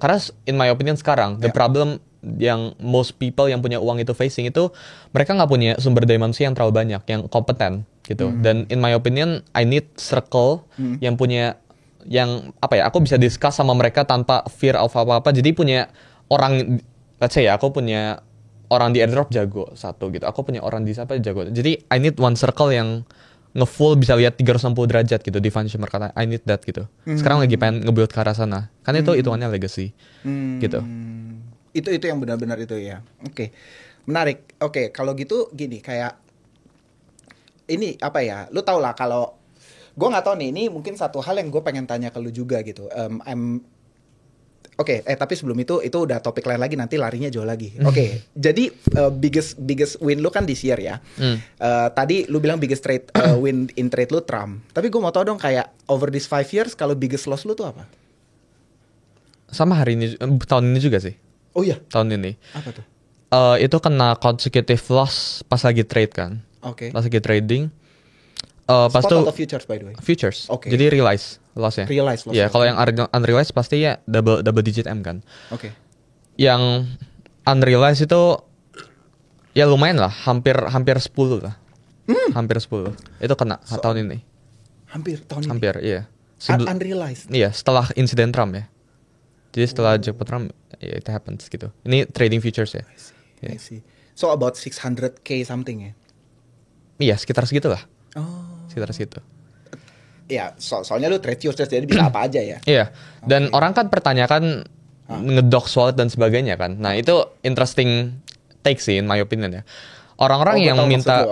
S1: karena in my opinion sekarang the problem yang most people yang punya uang itu facing itu mereka nggak punya sumber daya manusia yang terlalu banyak, yang kompeten gitu. Dan in my opinion I need circle yang punya, yang apa ya, aku bisa discuss sama mereka tanpa fear of apa-apa. Jadi punya orang, let's say ya, aku punya orang di airdrop jago satu gitu, aku punya orang di siapa jago. Jadi I need one circle yang nge-full bisa lihat 360 derajat gitu di financial market. I need that gitu. Sekarang lagi pengen nge-build ke arah sana. Kan itu hitungannya legacy. Gitu.
S2: Itu yang benar-benar itu ya. Oke. Menarik. Oke, kalau gitu gini, kayak ini apa ya? Lu tau lah kalau gue nggak tahu nih, ini mungkin satu hal yang gue pengen tanya ke lu juga gitu. Tapi sebelum itu udah topik lain lagi, nanti larinya jauh lagi. Jadi biggest win lu kan this year ya. Tadi lu bilang biggest trade win in trade lu Trump. Tapi gue mau tau dong, kayak over this 5 years kalau biggest loss lu tuh apa?
S1: Sama hari ini, tahun ini juga sih.
S2: Oh iya?
S1: Tahun ini.
S2: Apa tuh?
S1: Itu kena consecutive loss pas lagi trade kan. Pas lagi trading. Pas
S2: Spot
S1: tuh
S2: atau futures by the way?
S1: Futures. Jadi realize loss-nya.
S2: Realize loss.
S1: Ya, kalau yang unrealized pasti ya double digit M kan. Yang unrealized itu ya lumayan lah, hampir 10 lah. Hampir 10. Itu kena tahun ini.
S2: Hampir tahun ini.
S1: Hampir, iya.
S2: Unrealized.
S1: Iya, setelah insiden Trump ya. Jadi setelah jackpot Trump, ya it happens gitu. Ini trading futures ya.
S2: I see. So about 600k something ya?
S1: Iya, sekitar segitu lah. Sekitar segitu.
S2: Ya, soalnya lu trade futures jadi bisa apa aja ya.
S1: Iya. Dan orang kan pertanyakan ngedox wallet dan sebagainya kan. Nah, itu interesting take sih in my opinion ya. Orang-orang yang minta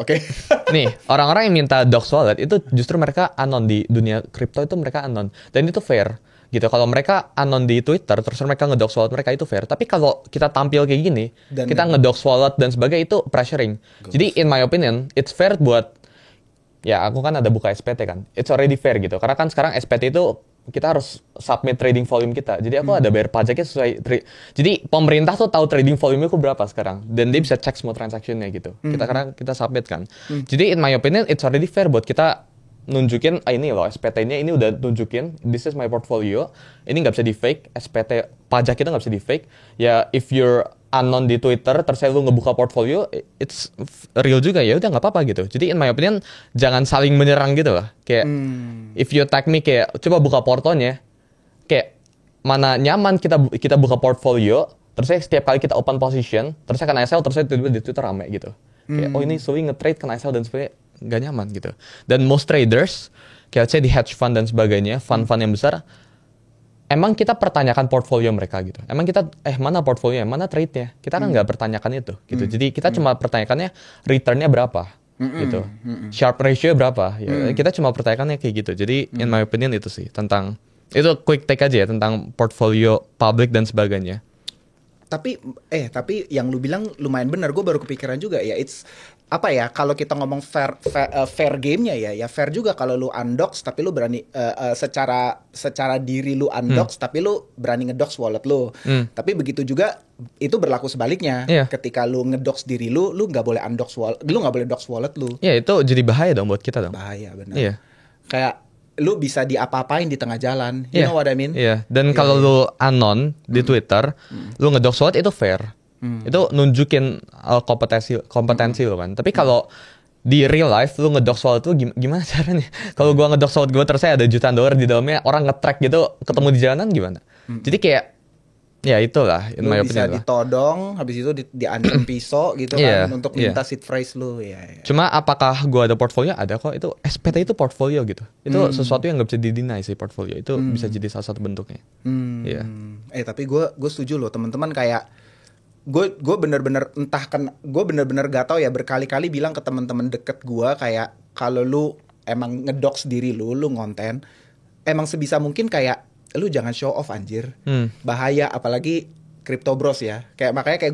S1: nih, orang-orang yang minta dox wallet itu justru mereka anon di dunia kripto, itu mereka anon. Dan itu fair gitu. Kalau mereka anon di Twitter terus mereka ngedox wallet mereka, itu fair. Tapi kalau kita tampil kayak gini, dan kita ngedox wallet dan sebagainya, itu pressuring. Jadi in my opinion it's fair buat, ya aku kan ada buka SPT kan, it's already fair gitu. Karena kan sekarang SPT itu kita harus submit trading volume kita. Jadi aku ada bayar pajaknya sesuai. Jadi pemerintah tuh tahu trading volume aku berapa sekarang, dan dia bisa cek semua transactionnya gitu. Kita submit kan. Jadi in my opinion it's already fair buat kita nunjukin, ini loh SPT-nya, ini udah nunjukin, this is my portfolio, ini nggak bisa di fake, SPT pajak itu nggak bisa di fake. Ya if you're anon di Twitter terus lu ngebuka portfolio, it's real juga, ya udah nggak apa-apa gitu. Jadi in my opinion jangan saling menyerang gitu lah. Kayak if you tag me, kayak coba buka portonya, kayak mana nyaman kita buka portfolio, terus setiap kali kita open position, terus kena sell, terus tiba-tiba di Twitter rame gitu. Kayak oh ini Sui nge-trade kena sell dan sebagainya, nggak nyaman gitu. Dan most traders, kayak saya di hedge fund dan sebagainya, fund-fund yang besar, emang kita pertanyakan portfolio mereka gitu. Emang kita mana portfolio, mana trade-nya? Kita kan nggak pertanyakan itu gitu. Jadi kita cuma pertanyakannya return-nya berapa gitu. Sharp ratio berapa? Ya, kita cuma pertanyakannya kayak gitu. Jadi in my opinion itu sih tentang itu, quick take aja ya tentang portfolio public dan sebagainya.
S2: Tapi yang lu bilang lumayan benar, gue baru kepikiran juga ya, it's apa ya, kalau kita ngomong fair gamenya ya fair juga kalau lu undox tapi lu berani secara diri lu undox tapi lu berani ngedox wallet lu. Tapi begitu juga itu berlaku sebaliknya. Ketika lu ngedox diri lu nggak boleh undox wallet, lu nggak boleh dox wallet lu.
S1: Iya, itu jadi bahaya dong buat kita dong.
S2: Bahaya benar.
S1: Iya.
S2: Kayak lu bisa diapa-apain di tengah jalan. You know what I mean?
S1: Iya. Dan kalau lu anon di Twitter, lu ngedox wallet itu fair. Itu nunjukin kompetensi lo kan. Tapi kalau di real life lu ngedox wallet lu gimana caranya? Kalau gua ngedox wallet gua terus ada jutaan dolar di dalamnya, orang nge-track gitu ketemu di jalanan gimana? Jadi kayak ya itulah in my opinion.
S2: Bisa ditodong, habis itu diancam pisau gitu kan untuk minta seed phrase lu.
S1: Cuma apakah gua ada portfolio? Ada kok. Itu SPT itu portfolio gitu. Itu sesuatu yang nggak bisa di-deny sih portfolio. Itu bisa jadi salah satu bentuknya. Iya.
S2: Tapi gue setuju loh teman-teman, kayak gue bener-bener gue bener-bener gak tau ya, berkali-kali bilang ke teman-teman deket gue kayak kalau lu emang ngedox diri lu ngonten, emang sebisa mungkin kayak lu jangan show off anjir. Bahaya, apalagi crypto bros ya. Makanya kayak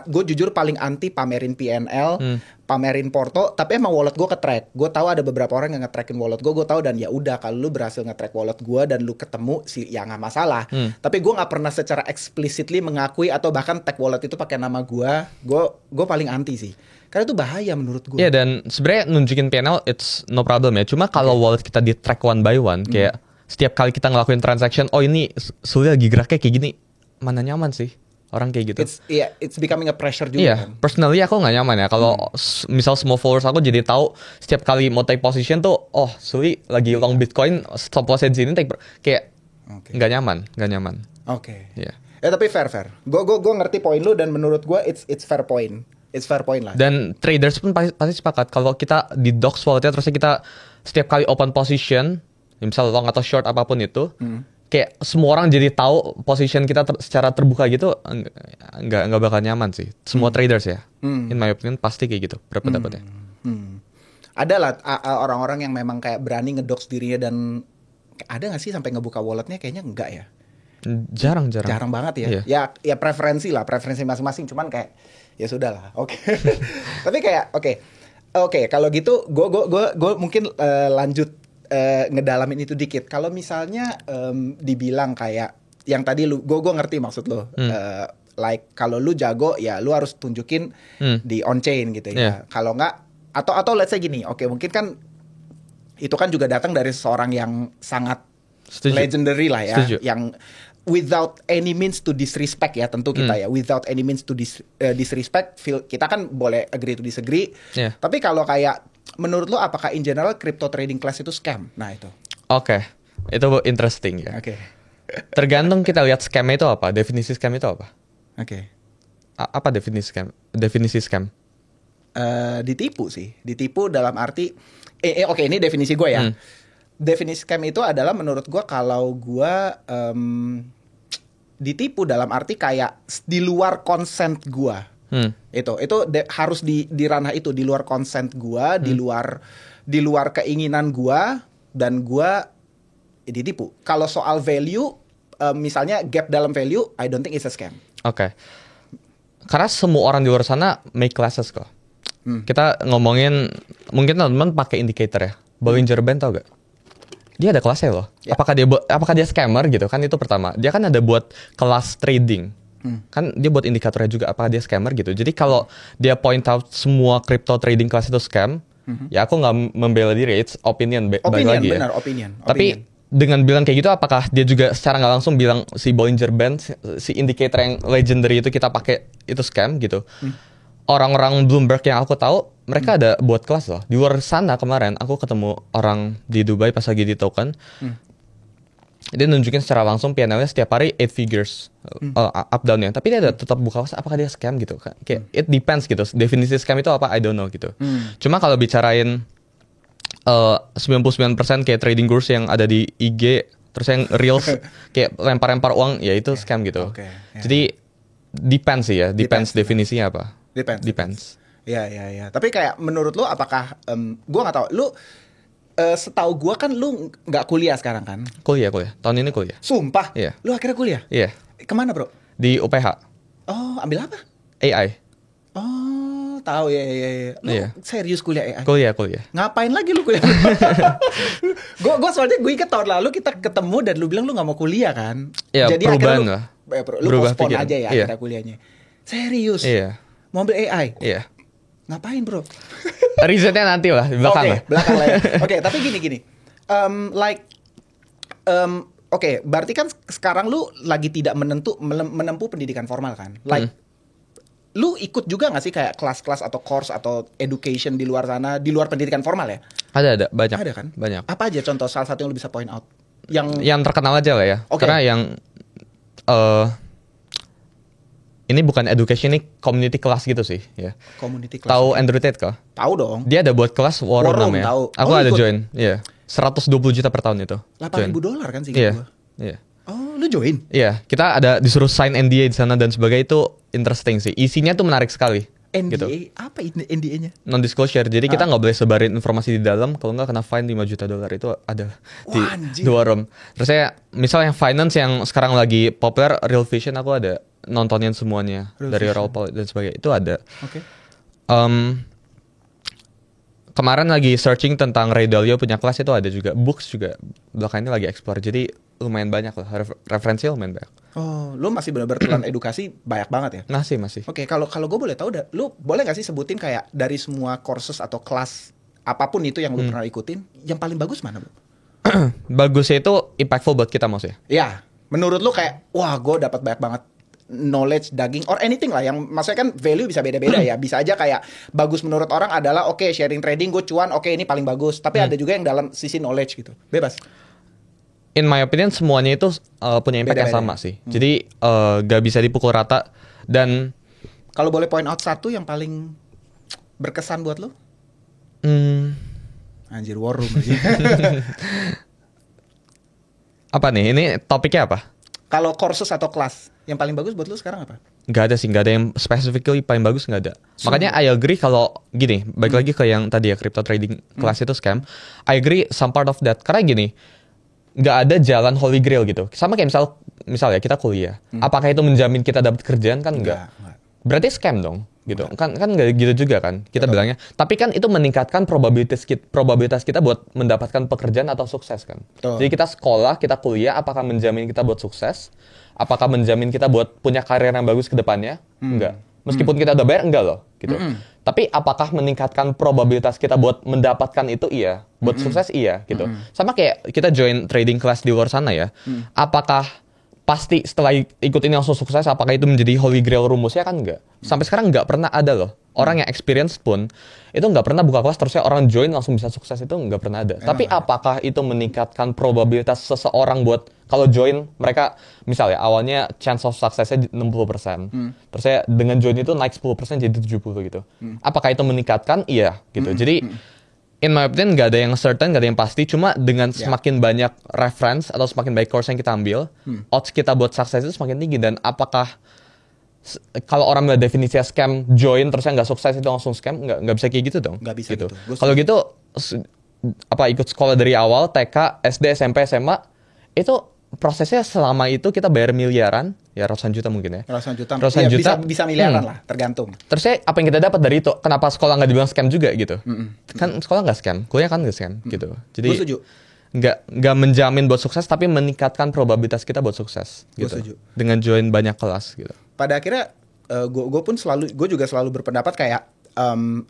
S2: gue jujur paling anti pamerin PNL, pamerin Porto, tapi emang wallet gue ke-track. Gue tahu ada beberapa orang yang nge-trackin wallet gue tahu, dan ya udah kalau lu berhasil nge-track wallet gue dan lu ketemu sih ya nggak masalah. Tapi gue nggak pernah secara explicitly mengakui atau bahkan tag wallet itu pakai nama gue. Gue paling anti sih. Karena itu bahaya menurut gue.
S1: Iya, dan sebenarnya nunjukin PNL it's no problem ya. Cuma kalau wallet kita di track one by one, kayak setiap kali kita ngelakuin transaction, oh ini Sully lagi geraknya kayak gini, mana nyaman sih orang kayak gitu.
S2: It's becoming a pressure juga.
S1: Iya,
S2: kan?
S1: Personally aku nggak nyaman ya kalau misal semua followers aku jadi tahu setiap kali mau take position tuh, oh Sully lagi long Bitcoin, stop loss di sini, kayak nggak nyaman.
S2: Oke.
S1: Iya.
S2: Tapi fair. Gue ngerti poin lu, dan menurut gue it's fair point. It's fair point lah.
S1: Dan traders pun pasti sepakat kalau kita di dox walletnya terusnya kita setiap kali open position, misal long atau short apapun itu, kayak semua orang jadi tahu position kita secara terbuka gitu, nggak bakal nyaman sih. Semua traders ya, in my opinion pasti kayak gitu pendapatnya.
S2: Ada lah orang-orang yang memang kayak berani ngedox dirinya, dan ada nggak sih sampai ngebuka walletnya? Kayaknya enggak ya. Jarang banget ya. Ya preferensi masing-masing. Cuman kayak ya sudahlah. Oke. Tapi kayak oke kalau gitu gue mungkin lanjut ngedalamin itu dikit. Kalau misalnya dibilang kayak yang tadi gue ngerti maksud lo. Like kalau lu jago ya lu harus tunjukin di on chain gitu ya. Kalau nggak atau let's say gini. Oke, mungkin kan itu kan juga datang dari seseorang yang sangat legendary lah ya.
S1: Setuju.
S2: Yang without any means to disrespect ya, tentu kita ya, without any means to disrespect, kita kan boleh agree to disagree. Tapi kalau kayak menurut lo apakah in general crypto trading class itu scam? Nah itu.
S1: Oke. Itu interesting ya.
S2: Oke.
S1: Tergantung kita lihat scam itu apa, definisi scam itu apa.
S2: Oke.
S1: Apa definisi scam?
S2: Ditipu sih. Ditipu dalam arti oke, ini definisi gue ya. Definisi scam itu adalah menurut gue kalau gue ditipu dalam arti kayak di luar consent gue. Itu harus di ranah itu, di luar consent gue, di luar keinginan gue, dan gue ditipu. Kalau soal value, misalnya gap dalam value, I don't think it's a scam.
S1: Oke. Karena semua orang di luar sana make classes kok. Kita ngomongin, mungkin teman-teman pakai indicator ya. Bollinger Band tau gak? Dia ada kelasnya loh. Apakah dia scammer gitu kan, itu pertama. Dia kan ada buat kelas trading. Kan dia buat indikatornya juga apakah dia scammer gitu. Jadi kalau dia point out semua crypto trading kelas itu scam, ya aku nggak membela diri, it's opinion lagi ya.
S2: Benar, opinion.
S1: Tapi dengan bilang kayak gitu, apakah dia juga secara nggak langsung bilang si Bollinger Band, si indicator yang legendary itu kita pakai itu scam gitu? Orang-orang Bloomberg yang aku tahu, mereka ada buat kelas loh. Di luar sana kemarin aku ketemu orang di Dubai pas lagi di token. Dia nunjukin secara langsung PNL-nya setiap hari 8 figures up down-nya. Tapi dia ada tetap buka kelas, apakah dia scam gitu? Kayak it depends gitu. Definisi scam itu apa? I don't know gitu. Cuma kalau bicarain 99% kayak trading gurus yang ada di IG, terus yang reels kayak lempar-lempar uang, ya itu scam gitu. Jadi depends sih ya, depends definisinya apa. Depends.
S2: Ya. Tapi kayak menurut lu apakah gue nggak tahu. Lu setahu gue kan lu nggak kuliah sekarang kan?
S1: Kuliah. Tahun ini kuliah.
S2: Sumpah?
S1: Iya.
S2: Lu akhirnya kuliah?
S1: Iya.
S2: Kemana bro?
S1: Di UPH.
S2: Oh, ambil apa?
S1: AI.
S2: Oh, tahu ya. Lu serius kuliah AI?
S1: Kuliah.
S2: Ngapain lagi lu kuliah? Gue soalnya gue ingat tahun lalu kita ketemu dan lu bilang lu nggak mau kuliah kan?
S1: Iya,
S2: Jadi
S1: perubahan
S2: akhirnya
S1: lah.
S2: lu
S1: Berubah
S2: postpone
S1: pikiran.
S2: aja ya
S1: Iya.
S2: kita kuliahnya. Serius?
S1: Iya.
S2: Mau ambil AI?
S1: Iya.
S2: Ngapain bro?
S1: Risetnya nanti lah, di belakang lah.
S2: Belakang lah ya. Oke, tapi gini. Oke, berarti kan sekarang lu lagi tidak menempuh pendidikan formal kan? Lu ikut juga gak sih kayak kelas-kelas atau course atau education di luar sana, di luar pendidikan formal ya?
S1: Ada banyak.
S2: Ada kan?
S1: Banyak.
S2: Apa aja contoh salah satu yang lu bisa point out?
S1: Yang terkenal aja lah ya.
S2: Oke.
S1: Karena yang ini bukan education, ini community class gitu sih ya.
S2: Community class.
S1: Tahu Andrew Tate kah?
S2: Tahu dong.
S1: Dia ada buat kelas War Room namanya.
S2: tahu.
S1: Aku
S2: Oh,
S1: ada
S2: ikut.
S1: join. Iya. 120 juta per tahun itu.
S2: $8,000 kan sih
S1: Iya.
S2: gua.
S1: Iya.
S2: Oh, lu join?
S1: Iya, kita ada disuruh sign NDA di sana dan sebagainya, itu interesting sih. Isinya tuh menarik sekali.
S2: NDA?
S1: Gitu.
S2: Apa NDA-nya?
S1: Non disclosure. Jadi kita nggak boleh sebarin informasi di dalam, kalau nggak kena fine $5 juta itu ada di
S2: Wah, anjir.
S1: dua room. Terus saya misal yang finance yang sekarang lagi populer, Real Vision, aku ada nontonin semuanya
S2: Real
S1: dari
S2: Vision.
S1: Raw Paul dan sebagainya. Itu ada.
S2: Oke.
S1: Kemarin lagi searching tentang Ray Dalio punya kelas, itu ada juga. Books juga belakangan ini lagi explore. Jadi lumayan banyak lah, referensi lumayan banyak.
S2: Oh, lu masih benar-benar telan edukasi banyak banget ya?
S1: Masih.
S2: Oke, kalau gue boleh tahu, lu boleh nggak sih sebutin kayak dari semua courses atau kelas apapun itu yang lu pernah ikutin, yang paling bagus mana, Bro?
S1: Bagusnya itu impactful buat kita maksudnya.
S2: Ya, menurut lu kayak, wah, gue dapat banyak banget knowledge, daging, or anything lah, yang maksudnya kan value bisa beda-beda ya. Bisa aja kayak bagus menurut orang adalah oke, sharing trading gue cuan, oke, ini paling bagus. Tapi ada juga yang dalam sisi knowledge gitu. Bebas.
S1: In my opinion semuanya itu punya impact yang
S2: Beda-beda.
S1: sama sih. Jadi gak bisa dipukul rata. Dan
S2: Kalau boleh point out satu yang paling berkesan buat lu? Anjir, war room aja.
S1: apa nih? Ini topiknya apa?
S2: Kalau courses atau kelas yang paling bagus buat lu sekarang apa?
S1: Gak ada sih, gak ada yang specifically paling bagus, gak ada. Makanya I agree kalau gini, balik lagi ke yang tadi ya, crypto trading kelas itu scam. I agree some part of that. Karena gini, gak ada jalan holy grail gitu. Sama kayak misal ya kita kuliah. Apakah itu menjamin kita dapat kerjaan? Kan enggak. Berarti scam dong gitu. Kan nggak gitu juga kan kita bilangnya. Tapi kan itu meningkatkan probabilitas kita buat mendapatkan pekerjaan atau sukses kan.
S2: Betul.
S1: Jadi kita sekolah, kita kuliah, apakah menjamin kita buat sukses? Apakah menjamin kita buat punya karir yang bagus ke depannya? Enggak. Meskipun kita udah bayar, enggak loh gitu. Tapi apakah meningkatkan probabilitas kita buat mendapatkan itu? Iya. Buat sukses iya gitu. Sama kayak kita join trading class di luar sana ya. Apakah pasti setelah ikut ini langsung sukses? Apakah itu menjadi holy grail rumusnya? Kan enggak. Sampai sekarang enggak pernah ada loh. Orang yang experience pun itu nggak pernah buka kelas terusnya orang join langsung bisa sukses, itu nggak pernah ada. Tapi apakah itu meningkatkan probabilitas seseorang buat kalau join mereka misalnya awalnya chance of success-nya 60%. Terusnya dengan join itu naik 10% jadi 70 gitu. Apakah itu meningkatkan? Iya gitu. Jadi in my opinion nggak ada yang certain, nggak ada yang pasti. Cuma dengan semakin banyak reference atau semakin baik course yang kita ambil, odds kita buat sukses itu semakin tinggi. Dan apakah kalau orang melihat definisinya scam, join terusnya nggak sukses itu langsung scam, nggak bisa kayak gitu dong.
S2: Nggak bisa gitu.
S1: Kalau gitu ikut sekolah dari awal TK, SD, SMP, SMA itu prosesnya selama itu kita bayar miliaran, ya ratusan juta mungkin ya.
S2: Ratusan juta. Bisa miliaran lah, tergantung.
S1: Terusnya apa yang kita dapat dari itu? Kenapa sekolah nggak dibilang scam juga gitu? Kan sekolah nggak scam, kuliah kan nggak scam gitu. Jadi
S2: Gue setuju.
S1: nggak menjamin buat sukses, tapi meningkatkan probabilitas kita buat sukses
S2: Gue
S1: gitu.
S2: setuju.
S1: Dengan join banyak kelas gitu.
S2: Pada akhirnya gue juga selalu berpendapat kayak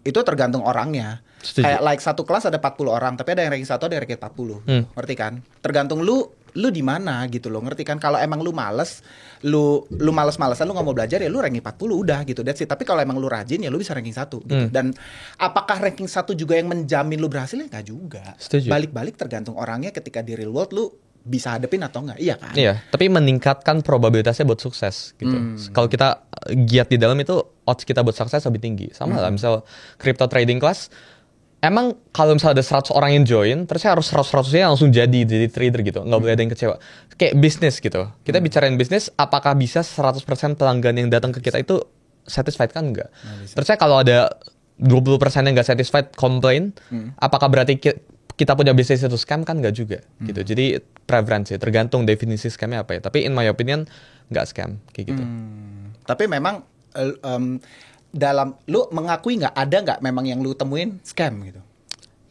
S2: itu tergantung orangnya.
S1: Setuju.
S2: Kayak like satu kelas ada 40 orang, tapi ada yang ranking 1, ada yang ranking 40. Ngerti kan? Tergantung lu di mana gitu loh, ngerti kan? Kalau emang lu males, lu males-malesan, lu nggak mau belajar ya lu ranking 40 udah gitu, that's it. Tapi kalau emang lu rajin ya lu bisa ranking 1 gitu. Dan apakah ranking 1 juga yang menjamin lu berhasil? Ya nggak juga.
S1: Setuju.
S2: Balik-balik tergantung orangnya ketika di real world lu bisa hadepin atau enggak, iya kan?
S1: Iya, tapi meningkatkan probabilitasnya buat sukses gitu. Kalau kita giat di dalam itu, odds kita buat sukses lebih tinggi. Sama lah, misal crypto trading class, emang kalau misalnya ada 100 orang yang join, terusnya harus 100-100-nya langsung jadi trader gitu. Nggak boleh ada yang kecewa. Kayak bisnis gitu. Kita bicarain bisnis, apakah bisa 100% pelanggan yang datang ke kita itu satisfied kan? Enggak. Terusnya kalau ada 20% yang nggak satisfied, complain, apakah berarti kita punya bisnis itu scam? Kan nggak juga gitu. Jadi preferensi, tergantung definisi scamnya apa ya. Tapi in my opinion nggak scam kayak gitu.
S2: Tapi memang lu mengakui nggak ada nggak memang yang lu temuin scam gitu?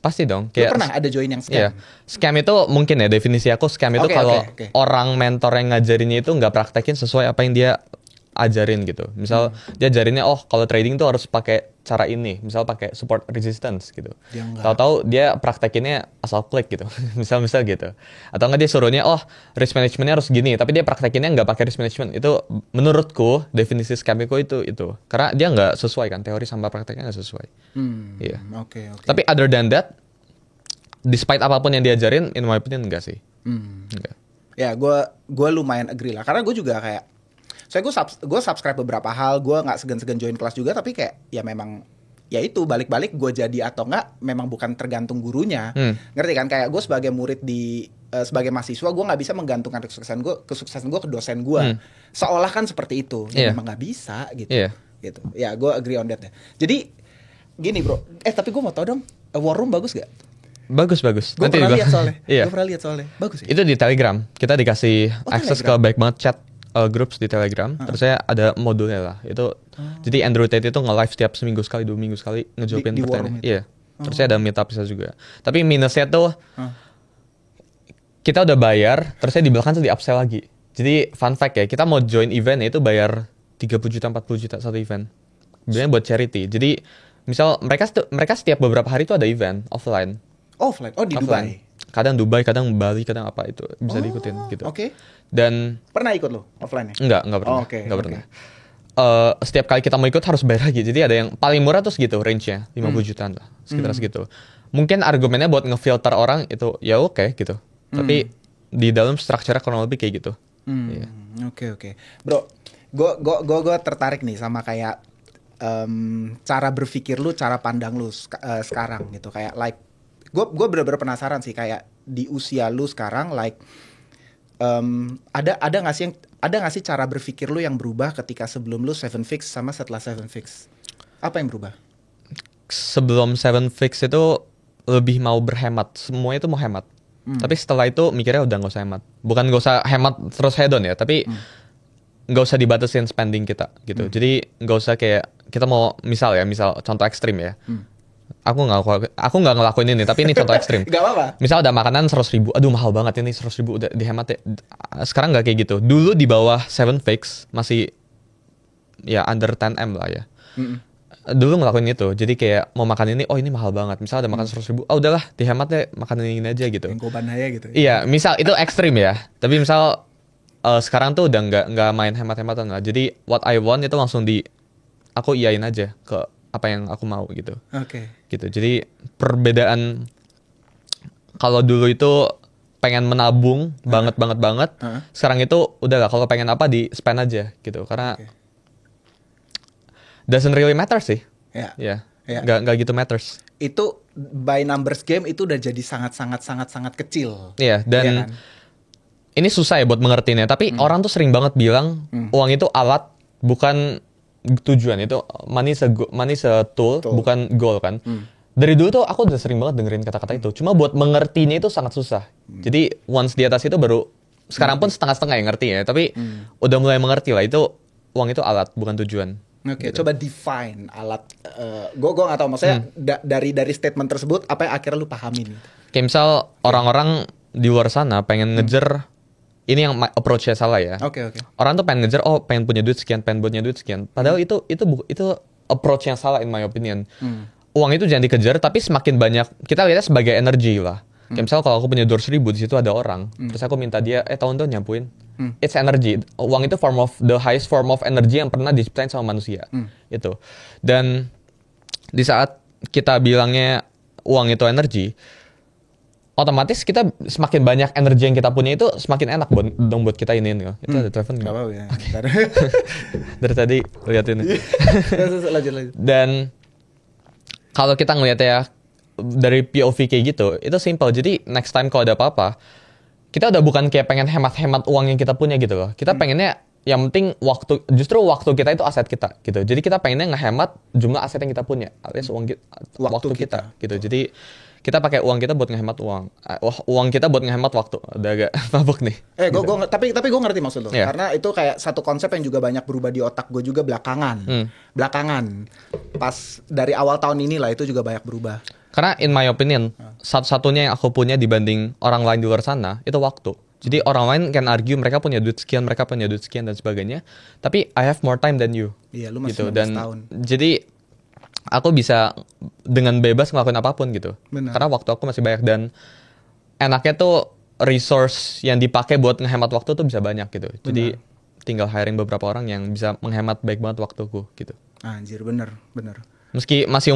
S1: Pasti dong.
S2: Lu pernah ada join yang scam?
S1: Iya. Scam itu mungkin ya, definisi aku scam itu kalau orang mentor yang ngajarinnya itu nggak praktekin sesuai apa yang dia ajarin gitu. Misal dia ajarinnya kalau trading tuh harus pakai cara ini, misal pakai support resistance gitu. Tahu-tahu dia praktekinnya asal klik gitu. misal gitu. Atau enggak dia suruhnya risk managementnya harus gini, tapi dia praktekinnya nggak pakai risk management. Itu menurutku definisi scamico itu. Karena dia nggak sesuai kan, teori sama prakteknya nggak sesuai. Iya.
S2: Oke.
S1: Tapi other than that, despite apapun yang diajarin, in my opinion enggak sih. Enggak.
S2: Ya, gue lumayan agree lah. Karena gue juga kayak, gue subscribe beberapa hal, gue nggak segan-segan join kelas juga, tapi kayak ya memang ya itu balik-balik gue jadi atau nggak memang bukan tergantung gurunya. Ngerti kan? Kayak gue sebagai murid sebagai mahasiswa, gue nggak bisa menggantungkan kesuksesan gue ke dosen gue. Seolah kan seperti itu, ya memang nggak bisa gitu. Gitu. Ya gue agree on that ya. Jadi gini bro, tapi gue mau tau dong, War Room bagus gak?
S1: Bagus.
S2: Gue pernah lihat soalnya. Gue pernah lihat soalnya. Bagus ya?
S1: Itu di Telegram. Kita dikasih akses ke baik banget chat groups di Telegram. Terus saya ada modulnya lah. Itu jadi Andrew Tate itu nge-live setiap seminggu sekali, 2 minggu sekali ngejawabin pertanyaan. Iya. Terus saya ada meetup juga. Tapi minusnya tuh kita udah bayar, terus saya di belakang tuh di upsell lagi. Jadi fun fact ya, kita mau join event itu bayar 30 juta, 40 juta satu event. Sebenarnya buat charity. Jadi misal mereka setiap beberapa hari tuh ada event offline.
S2: Oh di Dubai.
S1: Kadang Dubai, kadang Bali, kadang apa itu bisa diikutin gitu.
S2: Oke.
S1: Dan
S2: pernah ikut lo offline-nya?
S1: Enggak pernah. Enggak pernah. Setiap kali kita mau ikut harus bayar lagi. Jadi ada yang paling murah tuh segitu range-nya, 50 jutaan lah, sekitar segitu. Mungkin argumennya buat ngefilter orang itu ya oke gitu. Tapi di dalam strukturnya kurang lebih kayak gitu.
S2: Oke. Bro, gue tertarik nih sama kayak cara berpikir lu, cara pandang lu sekarang gitu. Kayak like gue bener-bener penasaran sih, kayak di usia lu sekarang like ada nggak sih cara berpikir lu yang berubah ketika sebelum lu 7 fix sama setelah 7 fix? Apa yang berubah?
S1: Sebelum 7 fix itu lebih mau berhemat, semua itu mau hemat. Tapi setelah itu mikirnya udah nggak usah hemat. Bukan nggak usah hemat terus hedon ya, tapi nggak usah dibatasin spending kita gitu. Jadi nggak usah kayak kita mau misal contoh ekstrim ya. Aku nggak ngelakuin ini, tapi ini contoh ekstrim.
S2: Gak apa-apa.
S1: Misal ada makanan 100.000, aduh mahal banget ini 100.000 udah dihemat ya. Sekarang nggak kayak gitu. Dulu di bawah 7 fix masih ya under 10M lah ya. Dulu ngelakuin itu, jadi kayak mau makan ini, ini mahal banget. Misal ada makan 100.000, udahlah dihemat deh, makan ini aja gitu.
S2: Yang koban aja gitu.
S1: Iya, misal itu ekstrim ya. Tapi misal sekarang tuh udah nggak main hemat-hematan lah. Jadi what I want itu langsung aku iyain aja ke apa yang aku mau gitu.
S2: Oke.
S1: Gitu. Jadi perbedaan kalau dulu itu pengen menabung banget. Sekarang itu udahlah kalau pengen apa di spend aja gitu. Karena doesn't really matter sih. Ya. Nggak gitu matters.
S2: Itu by numbers game itu udah jadi sangat kecil.
S1: Iya, dan
S2: kan?
S1: ini susah ya buat mengertinya. Tapi orang tuh sering banget bilang uang itu alat, bukan tujuan. Itu money is a tool, bukan goal kan. Dari dulu tuh aku udah sering banget dengerin kata-kata itu. Cuma buat mengertinya itu sangat susah. Jadi once di atas itu baru, sekarang pun setengah-setengah yang ngerti ya. Tapi udah mulai mengerti lah, itu uang itu alat, bukan tujuan.
S2: Oke,
S1: gitu.
S2: coba define alat. Gue nggak tahu, maksudnya dari statement tersebut apa yang akhirnya lu pahamin?
S1: Kayak misal orang-orang di luar sana pengen ngejar, ini yang approach-nya salah ya.
S2: Oke.
S1: Orang tuh pengen ngejar, pengen punya duit sekian, pengen punya duit sekian. Padahal itu approach yang salah in my opinion. Uang itu jangan dikejar, tapi semakin banyak kita lihatnya sebagai energi lah. Kayak misal kalau aku punya 200.000 di situ ada orang, terus aku minta dia tahun-tahun nyampuin. It's energy. Uang itu the highest form of energy yang pernah diciptain sama manusia. Itu. Dan di saat kita bilangnya uang itu energi, otomatis kita semakin banyak energi yang kita punya itu semakin enak buat kita ini. Itu ada telepon nggak?
S2: Gak apa-apa ya.
S1: Okay. Dari tadi liatin.
S2: Lanjut.
S1: Dan kalau kita ngeliat ya dari POV kayak gitu, itu simple. Jadi next time kalau ada apa-apa, kita udah bukan kayak pengen hemat-hemat uang yang kita punya gitu loh. Kita pengennya yang penting justru waktu kita itu aset kita gitu. Jadi kita pengennya ngehemat jumlah aset yang kita punya, alias waktu kita gitu. Jadi kita pakai uang kita buat ngehemat uang. Uang kita buat ngehemat waktu. Udah agak mabuk nih.
S2: Tapi gue ngerti maksud lo.
S1: Yeah.
S2: Karena itu kayak satu konsep yang juga banyak berubah di otak gue juga belakangan. Pas dari awal tahun inilah itu juga banyak berubah.
S1: Karena in my opinion, satu-satunya yang aku punya dibanding orang lain di luar sana itu waktu. Jadi orang lain can argue mereka punya duit sekian, mereka punya duit sekian dan sebagainya. Tapi I have more time than you.
S2: Iya, lu masih
S1: gitu.
S2: 19
S1: Dan
S2: tahun.
S1: jadi aku bisa dengan bebas ngelakuin apapun gitu.
S2: Benar.
S1: Karena waktu aku masih banyak dan enaknya tuh resource yang dipakai buat ngehemat waktu tuh bisa banyak gitu. Jadi tinggal hiring beberapa orang yang bisa menghemat baik banget waktuku gitu.
S2: Anjir, bener.
S1: Meski masih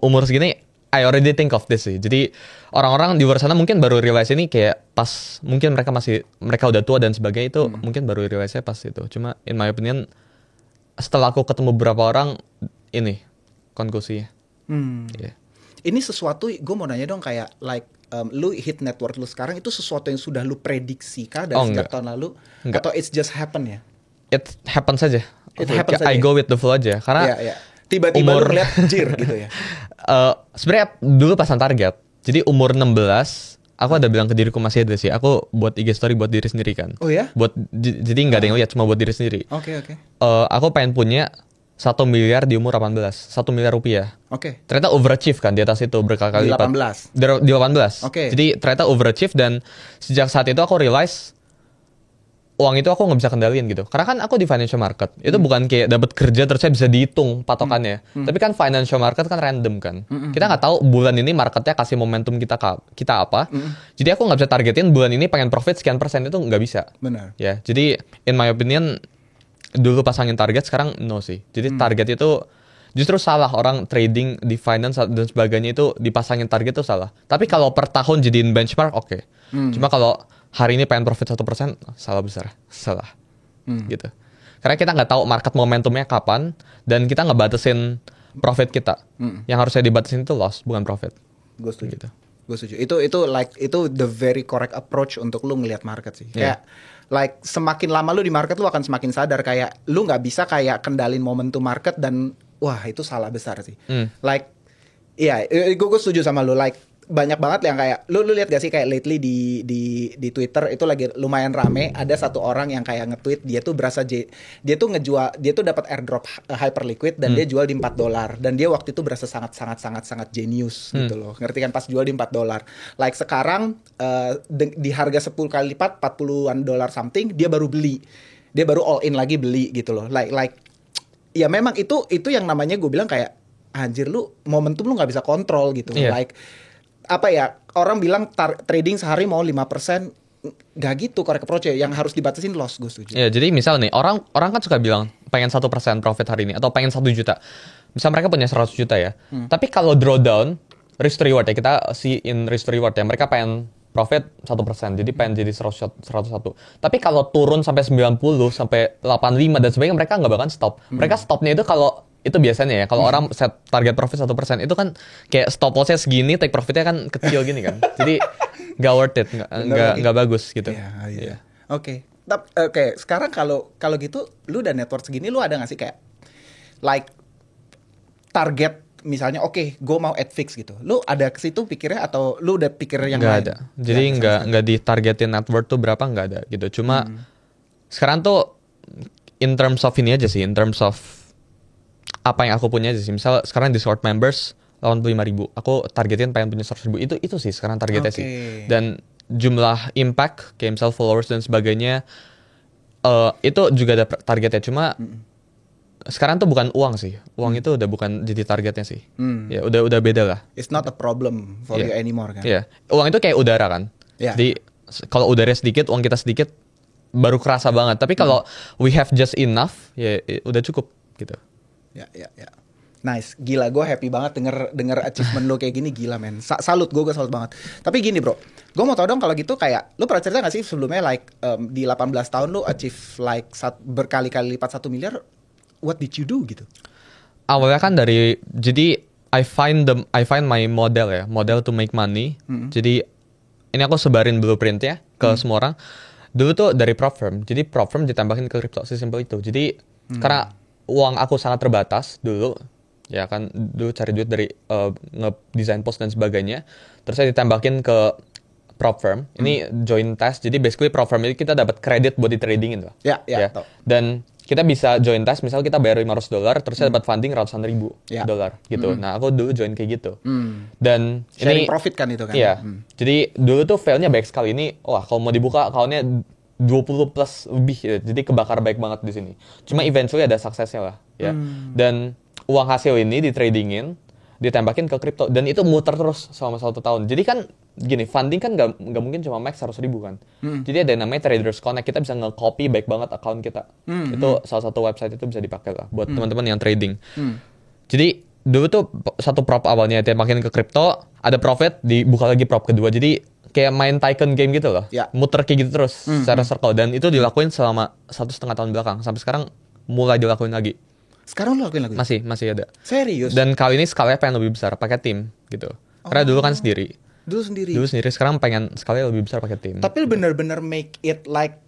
S1: umur segini, I already think of this sih. Jadi orang-orang di luar sana mungkin baru realize ini kayak pas mungkin mereka udah tua dan sebagainya itu mungkin baru realize pas itu. Cuma in my opinion setelah aku ketemu beberapa orang ini konklusinya. Yeah.
S2: Ini sesuatu gue mau nanya dong kayak lu hit net worth lu sekarang itu sesuatu yang sudah lu prediksi kah dari sejak tahun lalu?
S1: Enggak.
S2: Atau it's just happen ya?
S1: It happens saja.
S2: It happens
S1: I
S2: aja.
S1: go with the flow aja karena
S2: tiba-tiba lu lihat jir gitu ya.
S1: Sebenarnya dulu pasan target. Jadi umur 16 aku ada bilang ke diriku masih ada sih. Aku buat IG story buat diri sendiri kan.
S2: Oh ya?
S1: Jadi nggak ada yang lihat, cuma buat diri sendiri.
S2: Oke.
S1: Aku pengen punya 1 miliar di umur 18, 1 miliar rupiah.
S2: Oke.
S1: Ternyata overachieve kan di atas itu berkali-kali
S2: Di
S1: lipat.
S2: 18.
S1: Di 18.
S2: Oke.
S1: Jadi ternyata overachieve dan sejak saat itu aku realize uang itu aku nggak bisa kendaliin gitu. Karena kan aku di financial market. Itu bukan kayak dapat kerja terus saya bisa dihitung patokannya. Tapi kan financial market kan random kan. Kita nggak tahu bulan ini marketnya kasih momentum kita apa. Jadi aku nggak bisa targetin bulan ini pengen profit sekian persen, itu nggak bisa.
S2: Benar.
S1: Ya, jadi in my opinion dulu pasangin target, sekarang no sih. Jadi target itu justru salah, orang trading di finance dan sebagainya itu dipasangin target itu salah. Tapi kalau per tahun jadiin benchmark oke. Cuma kalau hari ini pengen profit 1%, salah besar. Salah. Gitu. Karena kita nggak tahu market momentumnya kapan dan kita nggak batasin profit kita. Yang harusnya dibatasin itu loss, bukan profit.
S2: Gue setuju.
S1: Gitu.
S2: Gue setuju. Itu the very correct approach untuk lu ngelihat market sih. Kayak semakin lama lu di market lu akan semakin sadar kayak lu nggak bisa kayak kendalin momentum market dan wah itu salah besar sih. Gue setuju sama lu. Banyak banget yang kayak lu lihat gak sih kayak lately di Twitter itu lagi lumayan rame, ada satu orang yang kayak nge-tweet dia tuh dia tuh dapat airdrop Hyperliquid dan dia jual di $4 dan dia waktu itu berasa sangat genius gitu loh. Ngerti kan, pas jual di $4. Sekarang di harga 10 kali lipat, $40 something, dia baru beli. Dia baru all in lagi beli gitu loh. Ya memang itu yang namanya gue bilang kayak anjir, lu momentum lu nggak bisa kontrol gitu. Apa ya, orang bilang trading sehari mau 5%, gak gitu korek approach yang harus dibatasin loss, gue setuju.
S1: Ya, jadi misal nih, orang kan suka bilang pengen 1% profit hari ini atau pengen 1 juta. Misal mereka punya 100 juta ya. Tapi kalau drawdown, risk to reward ya, kita see in risk to reward ya, mereka pengen profit 1%, jadi pengen jadi 101. Tapi kalau turun sampai 90, sampai 85 dan sebagainya, mereka nggak bakal stop. Mereka stopnya itu kalau itu biasanya ya, kalau orang set target profit 1%, itu kan kayak stop loss-nya segini, take profit-nya kan kecil gini kan. Jadi nggak worth it, nggak bagus gitu.
S2: Iya. Oke, sekarang kalau gitu, lu udah net worth segini, lu ada nggak sih kayak target misalnya, oke, gue mau at fix gitu. Lu ada ke situ pikirnya atau lu udah pikir yang
S1: nggak
S2: lain?
S1: Ada. Jadi nggak ditargetin net worth tuh berapa, nggak ada gitu. Cuma sekarang tuh in terms of ini aja sih, in terms of apa yang aku punya aja sih. Misal sekarang Discord members 85.000, aku targetin pengen punya 100.000. Itu sih sekarang targetnya sih. Dan jumlah impact kayak misal followers dan sebagainya, itu juga ada targetnya. Cuma sekarang tuh bukan uang sih. Uang itu udah bukan jadi targetnya sih. Ya udah beda lah.
S2: It's not a problem for you anymore kan?
S1: Iya. Uang itu kayak udara kan. Jadi kalau udara sedikit, uang kita sedikit, baru kerasa banget. Tapi kalau we have just enough, ya udah cukup gitu.
S2: Ya. Nice, gila, gue happy banget denger achievement lo kayak gini, gila men. Salut, gue salut banget. Tapi gini bro, gue mau tau dong kalau gitu kayak, lo pernah cerita gak sih sebelumnya di 18 tahun lo achieve berkali-kali lipat 1 miliar, what did you do gitu?
S1: Awalnya kan jadi I find my model to make money. Jadi ini aku sebarin blueprintnya ke semua orang. Dulu tuh dari prop firm, jadi prop firm ditambahin ke crypto, sesimpel itu. Jadi karena uang aku sangat terbatas dulu, Ya kan dulu cari duit dari nge-design post dan sebagainya. Terus saya ditembakin ke prop firm. Ini join test. Jadi basically prop firm itu kita dapat kredit buat di tradingin lah.
S2: Ya. Tau.
S1: Dan kita bisa join test, misal kita bayar $500, terus saya dapat funding ratusan ribu dolar gitu. Nah, aku dulu join kayak gitu. Dan
S2: Sharing
S1: ini
S2: profit kan itu kan.
S1: iya. Jadi dulu tuh failnya banyak sekali. Ini wah kalau mau dibuka account-nya 20 plus lebih gitu. Jadi kebakar baik banget di sini. Cuma eventually ada suksesnya lah ya. Dan uang hasil ini ditradingin, ditembakin ke kripto dan itu muter terus selama 1 tahun. Jadi kan gini, funding kan nggak mungkin cuma max 100.000 kan. Jadi ada yang namanya Traders Connect, kita bisa nge-copy baik banget account kita. Itu salah satu website itu bisa dipakai lah buat teman-teman yang trading. Jadi dulu tuh satu prop awalnya tembakin ke kripto, ada profit, dibuka lagi prop kedua. Jadi kayak main Tycoon game gitu loh.
S2: Ya.
S1: Muter kayak gitu terus secara circle dan itu dilakuin selama 1,5 tahun belakang. Sampai sekarang mulai dilakuin lagi.
S2: Sekarang lu lakuin lagi?
S1: Masih ada.
S2: Serius?
S1: Dan kali ini skalanya pengen lebih besar pakai tim gitu. Karena dulu kan sendiri.
S2: Dulu sendiri, sekarang
S1: pengen skalanya lebih besar pakai tim.
S2: Tapi lu bener-bener make it like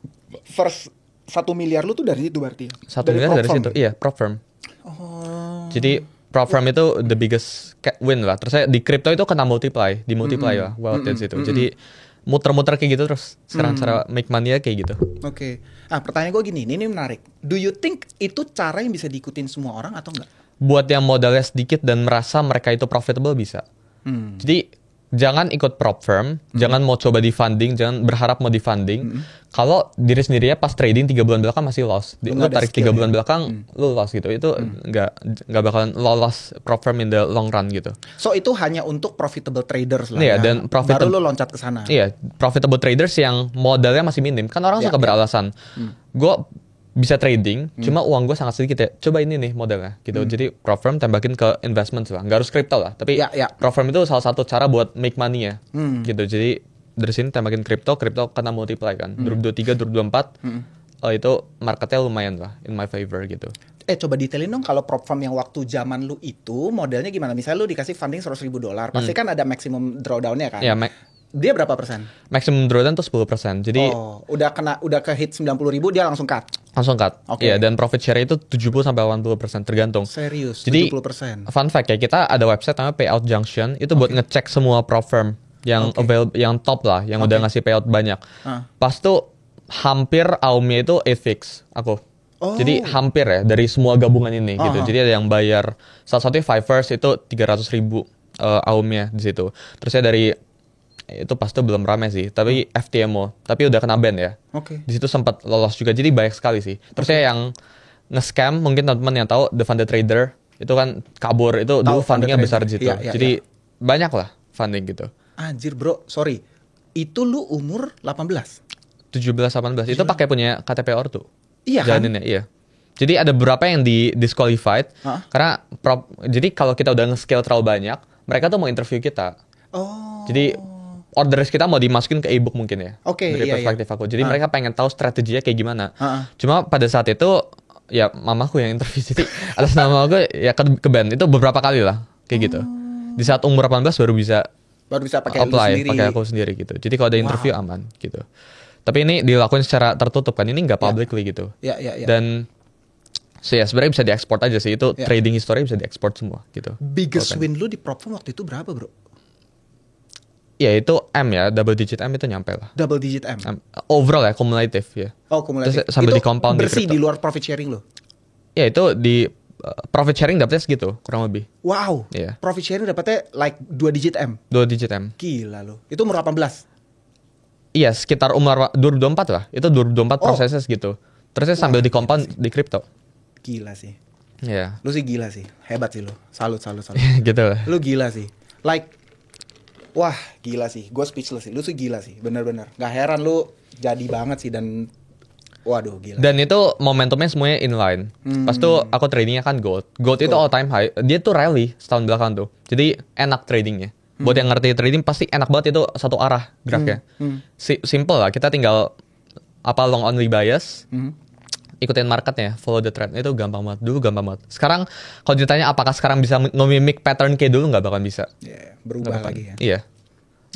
S2: first 1 miliar lu tuh dari itu berarti?
S1: 1 miliar dari situ, iya, prop firm. Jadi prop firm itu the biggest win lah. Terus saya di crypto itu kena multiply lah, wealth dari situ. Jadi muter-muter kayak gitu terus. Sekarang cara make money kayak gitu.
S2: Oke. Pertanyaan gue gini, ini menarik. Do you think itu cara yang bisa diikutin semua orang atau enggak?
S1: Buat yang modalnya sedikit dan merasa mereka itu profitable bisa. Jadi jangan ikut prop firm, jangan mau coba di funding, jangan berharap mau di funding. Kalau diri sendirinya pas trading 3 bulan belakang masih loss. Lu tarik 3 bulan belakang, lu loss gitu. Itu nggak bakalan lolos prop firm in the long run gitu.
S2: So itu hanya untuk profitable traders lah.
S1: Iya,
S2: ya.
S1: dan
S2: baru lu loncat ke sana.
S1: Iya, profitable traders yang modalnya masih minim. Kan orang suka beralasan. Gue bisa trading, cuma uang gue sangat sedikit ya. Coba ini nih modalnya gitu. Jadi prop firm tembakin ke investment lah. Nggak harus crypto lah. Tapi prop firm itu salah satu cara buat make money ya. Gitu. Jadi dari sini tembakin kripto kena multiply kan. 2023, 2024 itu marketnya lumayan lah in my favor gitu.
S2: Coba detailin dong kalau prop firm yang waktu zaman lu itu modelnya gimana? Misalnya lu dikasih funding $100.000, pasti kan ada maximum drawdown-nya kan?
S1: Iya,
S2: dia berapa persen?
S1: Maximum drawdown tuh 10%. Jadi
S2: udah ke hit 90.000 dia langsung cut.
S1: Iya, dan profit share itu 70-80% tergantung.
S2: Serius,
S1: jadi
S2: 70%.
S1: Fun fact ya, kita ada website namanya Payout Junction, itu buat ngecek semua prop firm yang available, yang top lah, yang udah ngasih payout banyak. Pas tuh hampir AUM-nya itu 8fix aku. Jadi hampir ya dari semua gabungan ini gitu. Jadi ada yang bayar, salah satunya Fiverr itu 300.000 AUM-nya di situ. Terusnya dari itu pasti belum rame sih, tapi FTMO, tapi udah kena ban ya. Di situ sempat lolos juga, jadi banyak sekali sih. Terus yang nge-scam, mungkin teman-teman yang tahu The Funded Trader itu kan kabur, itu dulu fundingnya besar di situ. Jadi banyak lah funding gitu.
S2: Anjir bro, sorry, itu lu umur 18?
S1: 17-18, itu pakai punya KTP ortu.
S2: Iya kan?
S1: Iya. Jadi ada beberapa yang di disqualified karena jadi kalau kita udah nge-scale terlalu banyak, mereka tuh mau interview kita. Jadi orders kita mau dimasukin ke e-book mungkin ya. Dari perspektif aku. Jadi mereka pengen tahu strateginya kayak gimana. Cuma pada saat itu ya mamaku yang interview, jadi atas nama aku ya ke ban. Itu beberapa kali lah kayak gitu. Di saat umur 18 baru bisa
S2: pakai
S1: aku sendiri gitu. Jadi kalau ada interview aman gitu. Tapi ini dilakuin secara tertutup kan, ini nggak publicly gitu. Dan sebenarnya bisa diekspor aja sih, itu trading history bisa diekspor semua gitu.
S2: Biggest win lu di prop firm waktu itu berapa bro?
S1: Ya itu M ya, double digit M itu nyampe lah.
S2: Double digit M?
S1: Overall ya, kumulatif ya.
S2: Kumulatif.
S1: Terus sambil di compound
S2: bersih di luar profit sharing lo?
S1: Ya itu di profit sharing dapetnya segitu, kurang lebih.
S2: Wow, profit sharing dapetnya like 2 digit M?
S1: 2 digit M.
S2: Gila lo, itu umur 18?
S1: Iya, sekitar umur 2024 lah. Itu 2024 prosesnya segitu. Terusnya sambil di compound di crypto.
S2: Gila sih.
S1: Iya.
S2: Lu sih gila sih, hebat sih lu. Salut.
S1: Gitu lah.
S2: Lu gila sih. Wah gila sih, gue speechless sih. Lu sih gila sih, bener-bener. Gak heran lu jadi banget sih dan waduh gila.
S1: Dan itu momentumnya semuanya inline. Pas tuh aku tradingnya kan gold. Gold itu all time high. Dia tuh rally setahun belakang tuh. Jadi enak tradingnya. Buat yang ngerti trading pasti enak banget, itu satu arah geraknya. Simple lah, kita tinggal long only bias. Ikutin marketnya, follow the trend. Itu gampang banget. Dulu gampang banget. Sekarang kalau ditanya apakah sekarang bisa nge-mimic pattern kayak dulu, nggak bakal bisa.
S2: Berubah lagi ya.
S1: Iya.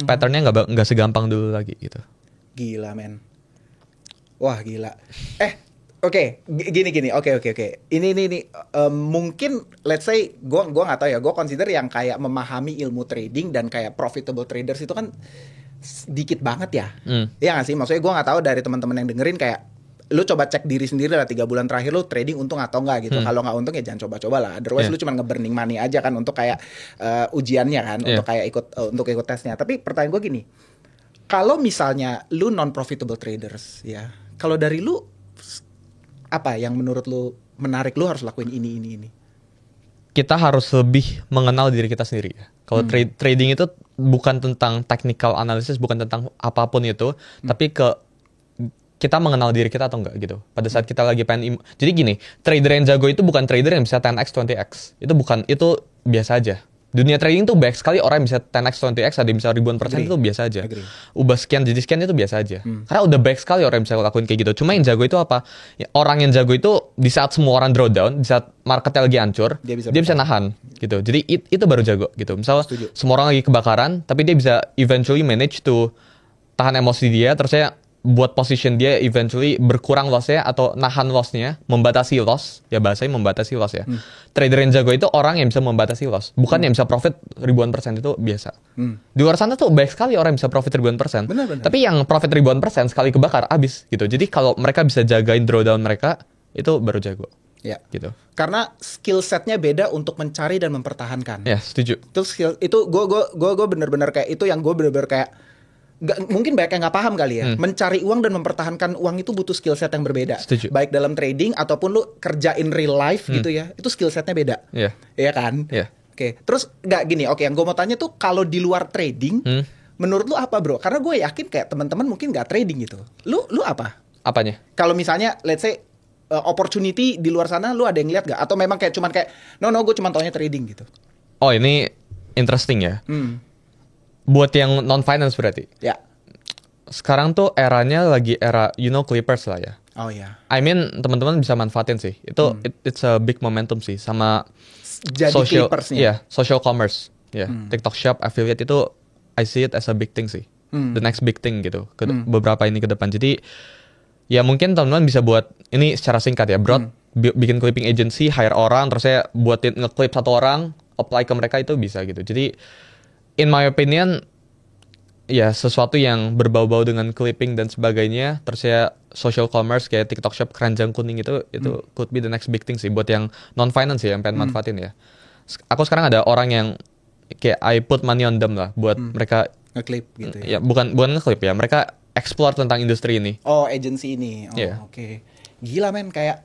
S1: Patternnya nggak segampang dulu lagi gitu.
S2: Gila men. Wah gila. Gini. Oke. Ini mungkin let's say gua nggak tahu ya. Gua consider yang kayak memahami ilmu trading dan kayak profitable traders itu kan sedikit banget ya. Iya nggak sih? Maksudnya gua nggak tahu dari teman-teman yang dengerin kayak lu coba cek diri sendiri lah 3 bulan terakhir lu trading untung atau enggak gitu. Kalau nggak untung ya jangan coba-coba lah. Otherwise lu cuma nge-burning money aja kan untuk kayak ujiannya kan, untuk kayak ikut tesnya. Tapi pertanyaan gua gini. Kalau misalnya lu non profitable traders ya. Kalau dari lu apa yang menurut lu menarik, lu harus lakuin ini?
S1: Kita harus lebih mengenal diri kita sendiri ya. Kalau trading itu bukan tentang technical analysis, bukan tentang apapun itu, tapi kita mengenal diri kita atau enggak gitu. Pada saat kita lagi pengen jadi gini, trader yang jago itu bukan trader yang bisa 10x, 20x. Itu biasa aja. Dunia trading tuh banyak sekali orang yang bisa 10x, 20x, ada yang bisa ribuan persen, itu biasa aja. Ubah sekian jadi sekian itu biasa aja. Karena udah banyak sekali orang yang bisa lakuin kayak gitu. Cuma yang jago itu apa? Ya, orang yang jago itu di saat semua orang drawdown, di saat marketnya lagi hancur, dia bisa nahan gitu. Jadi itu baru jago gitu. Misal semua orang lagi kebakaran, tapi dia bisa eventually manage to tahan emosi dia, terus saya buat position dia eventually berkurang lossnya atau nahan lossnya, membatasi loss, ya bahasanya membatasi loss ya. Trader yang jago itu orang yang bisa membatasi loss, bukan yang bisa profit ribuan persen, itu biasa. Di luar sana tuh banyak sekali orang yang bisa profit ribuan persen, tapi yang profit ribuan persen sekali kebakar habis gitu. Jadi kalau mereka bisa jagain drawdown mereka, itu baru jago.
S2: Ya,
S1: gitu.
S2: Karena skill setnya beda untuk mencari dan mempertahankan.
S1: Ya, setuju.
S2: Itu skill itu gue bener-bener kayak itu yang gue bener-bener kayak mungkin banyak yang nggak paham kali ya. Mencari uang dan mempertahankan uang itu butuh skill set yang berbeda.
S1: Setuju.
S2: Baik dalam trading ataupun lu kerja in real life gitu ya. Itu skill setnya beda.
S1: Iya.
S2: Iya kan?
S1: Iya.
S2: Oke. Terus nggak gini. Oke, yang gue mau tanya tuh kalau di luar trading, menurut lu apa bro? Karena gue yakin kayak teman-teman mungkin nggak trading gitu. Lu apa?
S1: Apanya?
S2: Kalau misalnya let's say opportunity di luar sana, lu ada yang lihat nggak? Atau memang kayak cuman kayak no gue cuman taunya trading gitu?
S1: Oh ini interesting ya. Buat yang non finance berarti.
S2: Ya.
S1: Sekarang tuh eranya lagi era Clippers lah ya.
S2: Oh ya.
S1: I mean teman-teman bisa manfaatin sih. Itu it's a big momentum sih sama
S2: jadi
S1: social,
S2: Clippersnya.
S1: Yeah, social commerce. Ya, TikTok Shop, affiliate itu I see it as a big thing sih. The next big thing gitu. Beberapa ini ke depan. Jadi ya mungkin teman-teman bisa buat ini secara singkat ya, bikin clipping agency, hire orang, terus saya buatin nge-clip satu orang, apply ke mereka, itu bisa gitu. Jadi in my opinion ya sesuatu yang berbau-bau dengan clipping dan sebagainya, terus ya social commerce kayak TikTok Shop, keranjang kuning itu could be the next big thing sih buat yang non finance ya, yang pengen manfaatin ya. Aku sekarang ada orang yang kayak I put money on them lah buat mereka
S2: nge-clip gitu ya.
S1: Ya bukan nge-clip ya, mereka explore tentang industri ini.
S2: Oh, agency ini. Oh,
S1: Yeah.
S2: Oke. Gila men, kayak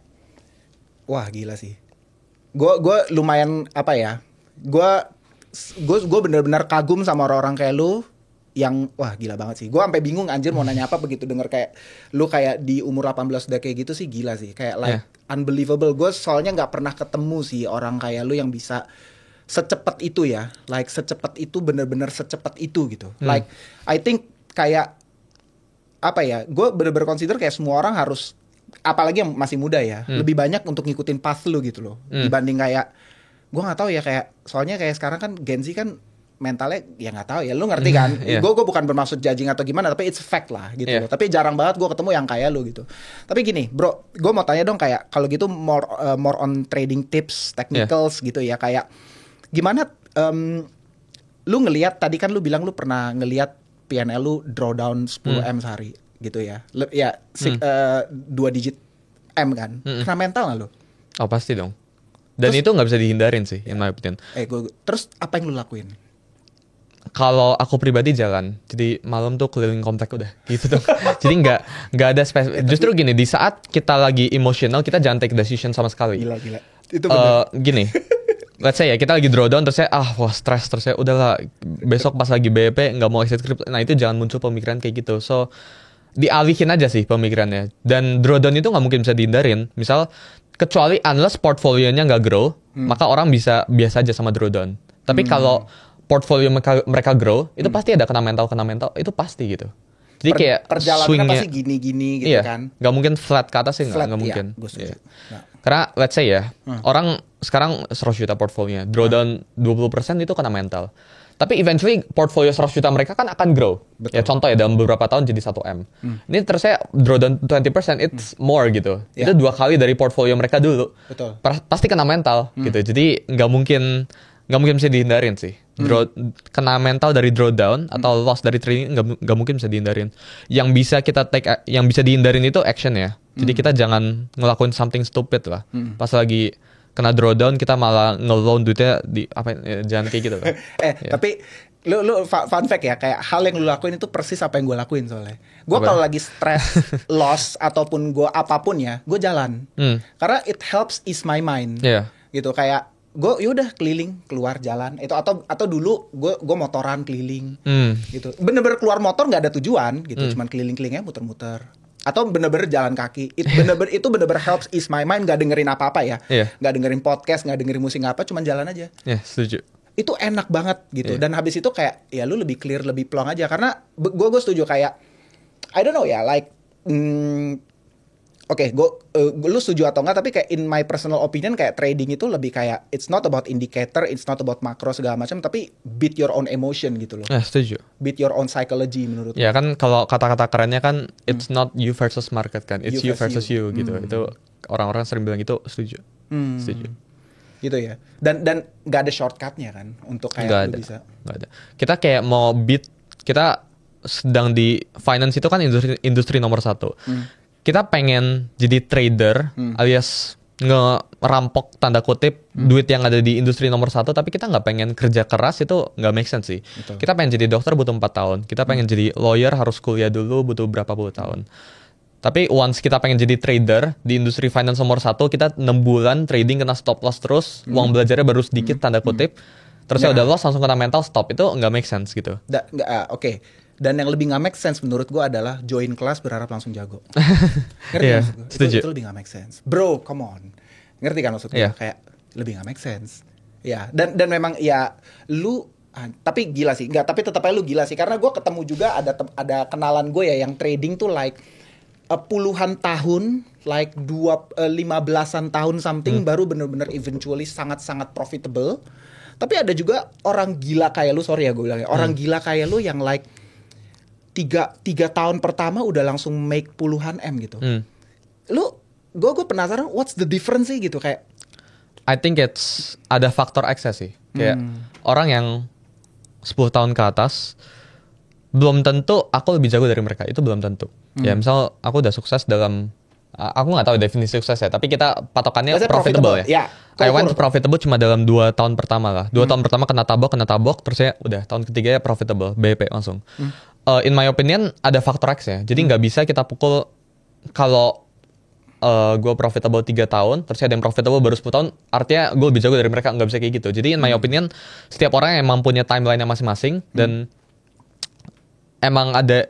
S2: wah, gila sih. Gue lumayan apa ya? Gue benar-benar kagum sama orang-orang kayak lu yang wah gila banget sih. Gue sampai bingung anjir mau nanya apa begitu denger kayak lu kayak di umur 18 udah kayak gitu sih, gila sih. Kayak like unbelievable. Gue soalnya nggak pernah ketemu sih orang kayak lu yang bisa secepat itu ya. Like secepat itu, benar-benar secepat itu gitu. Like I think kayak apa ya, gue bener-bener consider kayak semua orang harus, apalagi yang masih muda ya, lebih banyak untuk ngikutin path lu gitu loh, dibanding kayak gue nggak tahu ya, kayak soalnya kayak sekarang kan Gen Z kan mentalnya ya nggak tahu ya, lu ngerti kan? Gue bukan bermaksud judging atau gimana, tapi it's fact lah gitu loh. Tapi jarang banget gue ketemu yang kayak lu gitu. Tapi gini bro, gue mau tanya dong kayak kalau gitu more on trading tips, technicals gitu ya, kayak gimana lu ngelihat, tadi kan lu bilang lu pernah ngelihat PNL lu drawdown 10M sehari gitu ya. Ya 2 digit M kan. Kena mental gak lu?
S1: Oh pasti dong. Dan terus, itu gak bisa dihindarin sih in my opinion.
S2: Terus apa yang lu lakuin?
S1: Kalau aku pribadi jalan. Jadi malam tuh keliling komplek udah gitu dong. Jadi gak ada justru gini, di saat kita lagi emotional, kita jangan take decision sama sekali.
S2: Gila. Itu bener.
S1: Gini, let's say ya kita lagi drawdown, terus saya stress, terus saya udahlah besok pas lagi BP nggak mau exit crypto. Nah itu jangan muncul pemikiran kayak gitu. So dialihin aja sih pemikirannya. Dan drawdown itu nggak mungkin bisa dihindarin. Misal kecuali unless portfolionya nggak grow, maka orang bisa biasa aja sama drawdown. Tapi kalau portfolio mereka grow, itu pasti ada kena mental itu pasti gitu. Jadi kayak
S2: perjalanannya pasti gini-gini gitu kan.
S1: Gak mungkin flat ke atas sih, gak mungkin. Karena let's say ya, orang sekarang 100 juta portfolionya, drawdown 20% itu kena mental. Tapi eventually portfolio 100 juta mereka kan akan grow.
S2: Betul.
S1: Ya contoh ya dalam beberapa tahun jadi 1M. Ini terus saya drawdown 20% it's more gitu.
S2: Ya.
S1: Itu 2 kali dari portfolio mereka dulu.
S2: Betul.
S1: Pasti kena mental gitu. Jadi nggak mungkin bisa dihindarin sih. Kena mental dari drawdown atau loss dari trading nggak mungkin bisa dihindarin. Yang bisa dihindarin itu action ya. Jadi kita jangan ngelakuin something stupid lah. Pas lagi kena drawdown kita malah nge-loan duitnya jangan kayak gitu lah.
S2: Tapi lu fun fact ya, kayak hal yang lu lakuin itu persis apa yang gue lakuin soalnya. Gue kalau lagi stress, loss ataupun gue apapun ya, gue jalan. Karena it helps ease my mind.
S1: Iya.
S2: Gitu kayak gue yaudah keliling keluar jalan itu atau dulu gue motoran keliling gitu. Bener-bener keluar motor nggak ada tujuan gitu, cuman keliling-kelilingnya muter-muter. Atau bener-bener jalan kaki. Itu bener-bener helps ease my mind. Gak dengerin apa-apa ya. Gak dengerin podcast, gak dengerin musik apa, cuman jalan aja.
S1: Setuju.
S2: Itu enak banget gitu. Dan habis itu kayak ya lu lebih clear, lebih plong aja. Karena gue setuju kayak I don't know ya, like Oke, lu setuju atau enggak, tapi kayak in my personal opinion kayak trading itu lebih kayak it's not about indicator, it's not about makro segala macam, tapi beat your own emotion gitu loh.
S1: Setuju.
S2: Beat your own psychology menurut
S1: ya kan kalau kata-kata kerennya kan it's not you versus market kan, it's you versus you gitu. Itu orang-orang sering bilang itu, setuju. Setuju.
S2: Gitu ya. Dan nggak ada shortcutnya kan untuk kayak lu bisa.
S1: Nggak ada. Kita kayak mau beat, kita sedang di finance itu kan industri nomor 1. Kita pengen jadi trader alias ngerampok tanda kutip duit yang ada di industri nomor 1, tapi kita nggak pengen kerja keras, itu nggak make sense sih.
S2: Betul.
S1: Kita pengen jadi dokter butuh 4 tahun, kita pengen jadi lawyer harus kuliah dulu butuh berapa puluh tahun. Tapi once kita pengen jadi trader di industri finance nomor 1, kita 6 bulan trading kena stop loss terus, uang belajarnya baru sedikit tanda kutip, terus ya udah loss langsung kena mental stop, itu nggak make sense gitu.
S2: Oke. Dan yang lebih nggak make sense menurut gue adalah join kelas berharap langsung jago. Ngerti
S1: Iya,
S2: maksud gue?
S1: setuju.
S2: Itu lebih nggak make sense. Bro, come on. Ngerti kan maksud gue?
S1: Iya.
S2: Kayak lebih nggak make sense. Ya, dan memang ya lu tapi gila sih. Enggak, tapi tetap aja lu gila sih, karena gue ketemu juga ada kenalan gue ya yang trading tuh like puluhan tahun, like 15-an tahun something baru bener-bener eventually sangat-sangat profitable. Tapi ada juga orang gila kayak lu, sorry ya gue bilangnya, orang gila kayak lu yang like 3 tahun pertama udah langsung make puluhan M gitu. Gue penasaran what's the difference sih gitu, kayak
S1: I think it's ada faktor akses sih. Kayak orang yang 10 tahun ke atas belum tentu aku lebih jago dari mereka, itu belum tentu. Ya misal aku udah sukses dalam, aku nggak tahu definisi sukses ya, tapi kita patokannya profitable ya. I went profitable cuma dalam 2 tahun pertama lah. 2 tahun pertama kena tabok, terus ya udah tahun ketiga ya profitable, BP langsung. In my opinion ada faktor X ya. Jadi nggak bisa kita pukul kalau gue profitable 3 tahun, terus ada yang profitable baru 10 tahun, artinya gue lebih jago dari mereka, nggak bisa kayak gitu. Jadi in my opinion setiap orang emang punya timeline-nya masing-masing, dan emang ada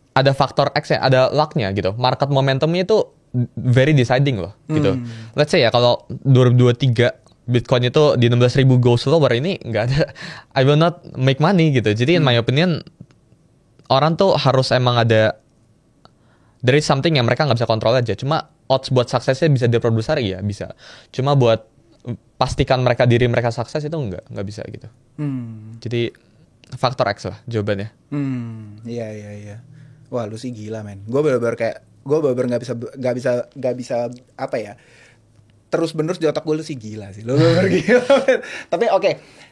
S1: ada faktor X ya, ada luck-nya gitu. Market momentumnya itu very deciding loh gitu. Let's say ya kalau 2023 Bitcoin itu di 16.000 go slower, ini nggak ada, I will not make money gitu. Jadi in my opinion orang tuh harus emang ada, there is something yang mereka nggak bisa kontrol aja. Cuma odds buat suksesnya bisa diperbesar, iya bisa. Cuma buat pastikan diri mereka sukses itu nggak bisa gitu. Jadi faktor X lah jawabannya.
S2: Iya. Wah, lu sih gila men. Gue bener-bener nggak bisa apa ya, terus benerus di otak gue, lu sih gila sih. Lu bener gila. Tapi oke,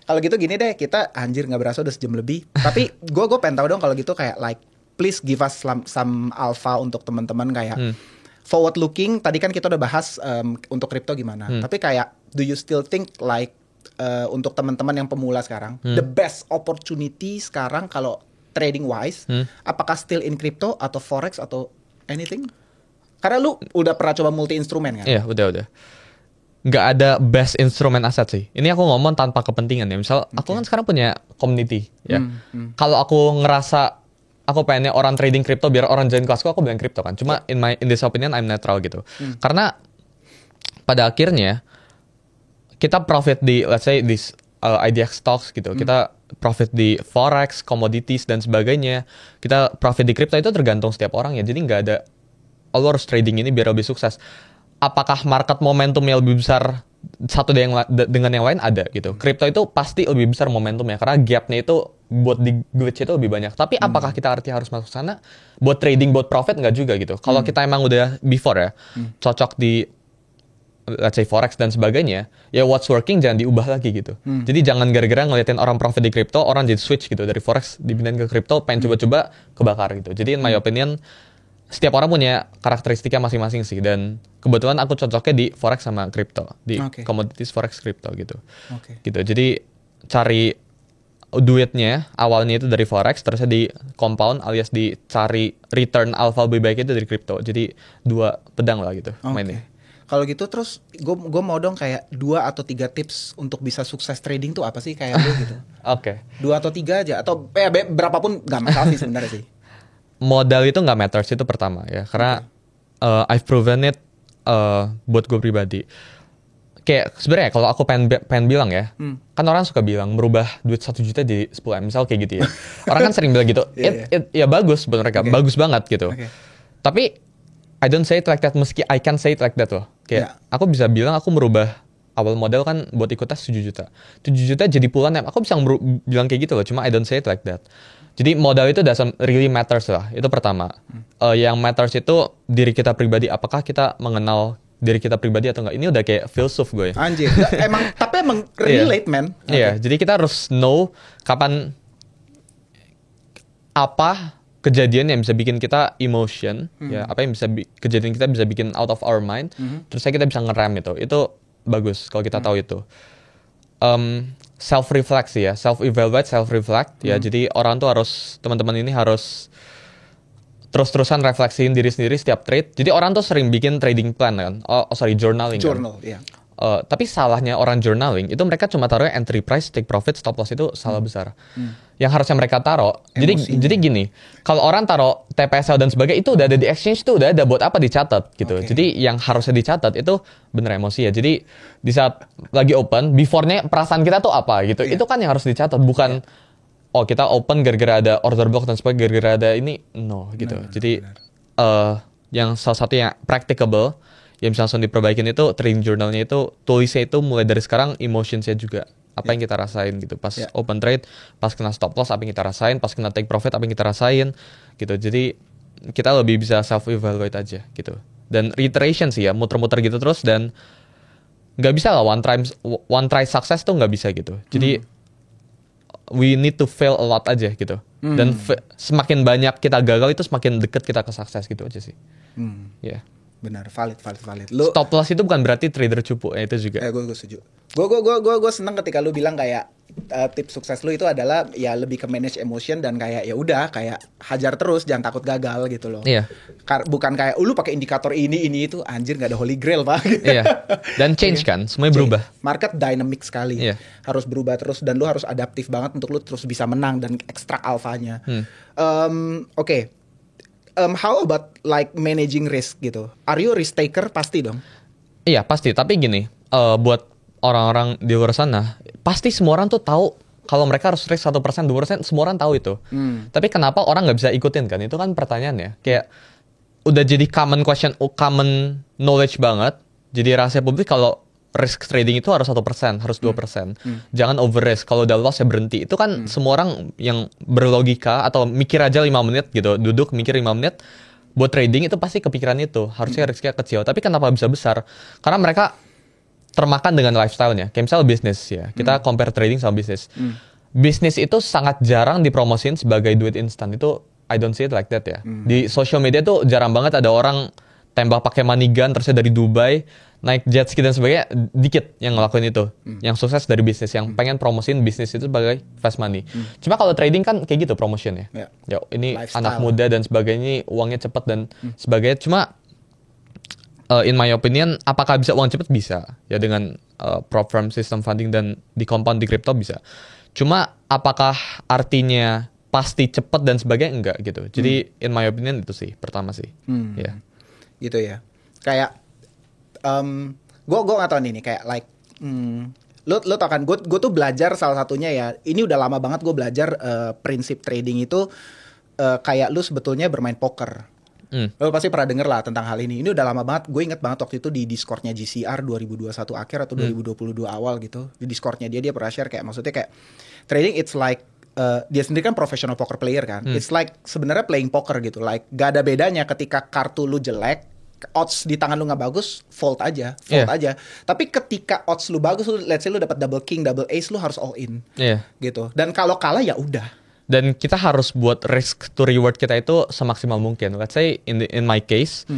S2: kalau gitu gini deh, kita anjir nggak berasa udah sejam lebih. Tapi gue pengen tahu dong kalau gitu, kayak like please give us some alpha untuk teman-teman kayak forward looking. Tadi kan kita udah bahas untuk crypto gimana. Tapi kayak do you still think like untuk teman-teman yang pemula sekarang, the best opportunity sekarang kalau trading wise, apakah still in crypto atau forex atau anything? Karena lu udah pernah coba multi instrumen kan?
S1: Iya, udah. Nggak ada best instrumen aset sih. Ini aku ngomong tanpa kepentingan ya. Misal aku kan sekarang punya community ya. Kalau aku ngerasa aku pengennya orang trading crypto biar orang join kelasku, aku bilang crypto kan. Cuma in this opinion I'm neutral gitu. Karena pada akhirnya kita profit di, let's say this IDX stocks gitu. Kita profit di forex, commodities dan sebagainya. Kita profit di crypto itu tergantung setiap orang ya. Jadi nggak ada lo harus trading ini biar lebih sukses. Apakah market momentumnya lebih besar satu dengan yang lain ada gitu. Crypto itu pasti lebih besar momentumnya karena gapnya itu buat di glitch itu lebih banyak. Tapi apakah kita artinya harus masuk sana buat trading, buat profit nggak juga gitu. Kalau kita emang udah before ya cocok di let's say forex dan sebagainya, ya what's working jangan diubah lagi gitu. Jadi jangan gara-gara ngeliatin orang profit di crypto, orang jadi switch gitu dari forex dipindahin ke crypto, pengen coba-coba kebakar gitu. Jadi in my opinion, setiap orang punya karakteristiknya masing-masing sih. Dan kebetulan aku cocoknya di forex sama crypto, di commodities forex crypto gitu. Gitu. Jadi cari duitnya awalnya itu dari forex, terusnya di compound alias dicari return alpha lebih baik itu dari crypto. Jadi dua pedang lah gitu mainnya.
S2: Kalau gitu terus gue mau dong kayak 2 atau 3 tips untuk bisa sukses trading tuh apa sih kayak lu gitu. 2 atau 3 aja atau berapapun gak masalah sih sebenarnya sih.
S1: Modal itu gak matters, itu pertama ya. Karena I've proven it buat gue pribadi. Kayak sebenarnya kalau aku pengen bilang ya, kan orang suka bilang merubah duit 1 juta jadi 10M, misal kayak gitu ya. Orang kan sering bilang gitu, ya bagus buat mereka, bagus banget gitu. Tapi I don't say it like that, meski I can say it like that loh. Kayak aku bisa bilang aku merubah awal modal kan buat ikut tes 7 juta. 7 juta jadi puluhan M. Aku bisa bilang kayak gitu loh, cuma I don't say it like that. Jadi modal itu doesn't really matters lah, itu pertama. Yang matters itu diri kita pribadi, apakah kita mengenal diri kita pribadi atau enggak. Ini udah kayak filsuf gue.
S2: Anjir, tapi emang relate man.
S1: Iya, jadi kita harus know kapan apa kejadian yang bisa bikin kita emotion, ya apa yang bisa kejadian kita bisa bikin out of our mind, terus kita bisa ngerem itu bagus kalau kita tahu itu. Self reflect sih ya, self evaluate, self reflect ya. Jadi orang tuh harus, teman-teman ini harus terus-terusan refleksiin diri sendiri setiap trade. Jadi orang tuh sering bikin trading plan kan, journaling.
S2: Iya.
S1: Tapi salahnya orang journaling itu mereka cuma taruh entry price, take profit, stop loss, itu salah besar. Yang harusnya mereka taruh, jadi gini, kalau orang taruh TPSL dan sebagainya itu udah ada di exchange, itu udah ada, buat apa dicatat gitu. Jadi yang harusnya dicatat itu bener emosi ya. Jadi di saat lagi open, before-nya perasaan kita tuh apa gitu. Itu kan yang harus dicatat, bukan oh kita open gara-gara ada order block dan sebagainya, gara-gara ada ini, no gitu. Jadi yang salah satu yang practicable yang bisa langsung diperbaikin itu trading journalnya, itu tulisnya itu mulai dari sekarang emotionsnya juga, apa yang kita rasain gitu pas open trade, pas kena stop loss apa yang kita rasain, pas kena take profit apa yang kita rasain gitu. Jadi kita lebih bisa self evaluate aja gitu. Dan reiteration sih ya, muter-muter gitu terus, dan nggak bisa lah one try success tuh nggak bisa gitu. Jadi we need to fail a lot aja gitu. Dan semakin banyak kita gagal itu semakin deket kita ke sukses gitu aja sih. Ya.
S2: Benar, valid.
S1: Stop loss itu bukan berarti trader cupu, ya itu juga.
S2: Gue setuju. Gue seneng ketika lu bilang kayak tips sukses lu itu adalah ya lebih ke manage emotion, dan kayak ya udah kayak hajar terus, jangan takut gagal gitu loh.
S1: Iya.
S2: Bukan kayak lu pakai indikator ini itu, anjir nggak ada holy grail pak.
S1: Iya. Dan change kan, semuanya berubah.
S2: Market dynamic sekali, harus berubah terus, dan lu harus adaptif banget untuk lu terus bisa menang dan ekstrak alfanya. Oke. How about like managing risk gitu? Are you risk taker? Pasti dong.
S1: Iya pasti, tapi gini, buat orang-orang di luar sana, pasti semua orang tuh tahu kalau mereka harus risk 1%, 2%, semua orang tahu itu. Tapi kenapa orang nggak bisa ikutin kan? Itu kan pertanyaannya. Kayak udah jadi common question, common knowledge banget. Jadi rahasia publik kalau risk trading itu harus 1%, harus 2%. Jangan over risk. Kalau udah loss ya berhenti. Itu kan semua orang yang berlogika atau mikir aja 5 menit gitu, duduk mikir 5 menit buat trading, itu pasti kepikiran itu. Harusnya risknya kecil. Tapi kenapa bisa besar? Karena mereka termakan dengan lifestyle-nya. Kayak misal bisnis ya. Kita compare trading sama bisnis. Bisnis itu sangat jarang dipromosin sebagai duit instan. Itu I don't see it like that ya. Di social media tuh jarang banget ada orang tembak pakai money gun terusnya dari Dubai, naik jet ski dan sebagainya, dikit yang ngelakuin itu. Yang sukses dari bisnis, yang pengen promosin bisnis itu sebagai fast money. Cuma kalau trading kan kayak gitu promotionnya. Ya, ini lifestyle, anak muda dan sebagainya, uangnya cepet dan sebagainya. Cuma in my opinion, apakah bisa uang cepet? Bisa. Ya dengan prop firm, system funding, dan di compound di crypto bisa. Cuma apakah artinya pasti cepet dan sebagainya? Enggak gitu. Jadi in my opinion itu sih pertama sih. Ya.
S2: Gitu ya. Kayak gue nggak tahu nih kayak like lo tau kan gue tuh belajar salah satunya ya, ini udah lama banget gue belajar prinsip trading itu kayak lu sebetulnya bermain poker. Lo pasti pernah denger lah tentang hal ini. Ini udah lama banget. Gue inget banget waktu itu di Discordnya GCR 2021 akhir atau 2022 awal gitu. Di Discordnya dia pernah share kayak maksudnya kayak trading it's like dia sendiri kan professional poker player kan. It's like sebenarnya playing poker gitu. Like gak ada bedanya ketika kartu lu jelek, odds di tangan lu nggak bagus, fold aja. Tapi ketika odds lu bagus, let's say lu dapat double king, double ace, lu harus all in. Gitu. Dan kalau kalah ya udah.
S1: Dan kita harus buat risk to reward kita itu semaksimal mungkin. Let's say in my case,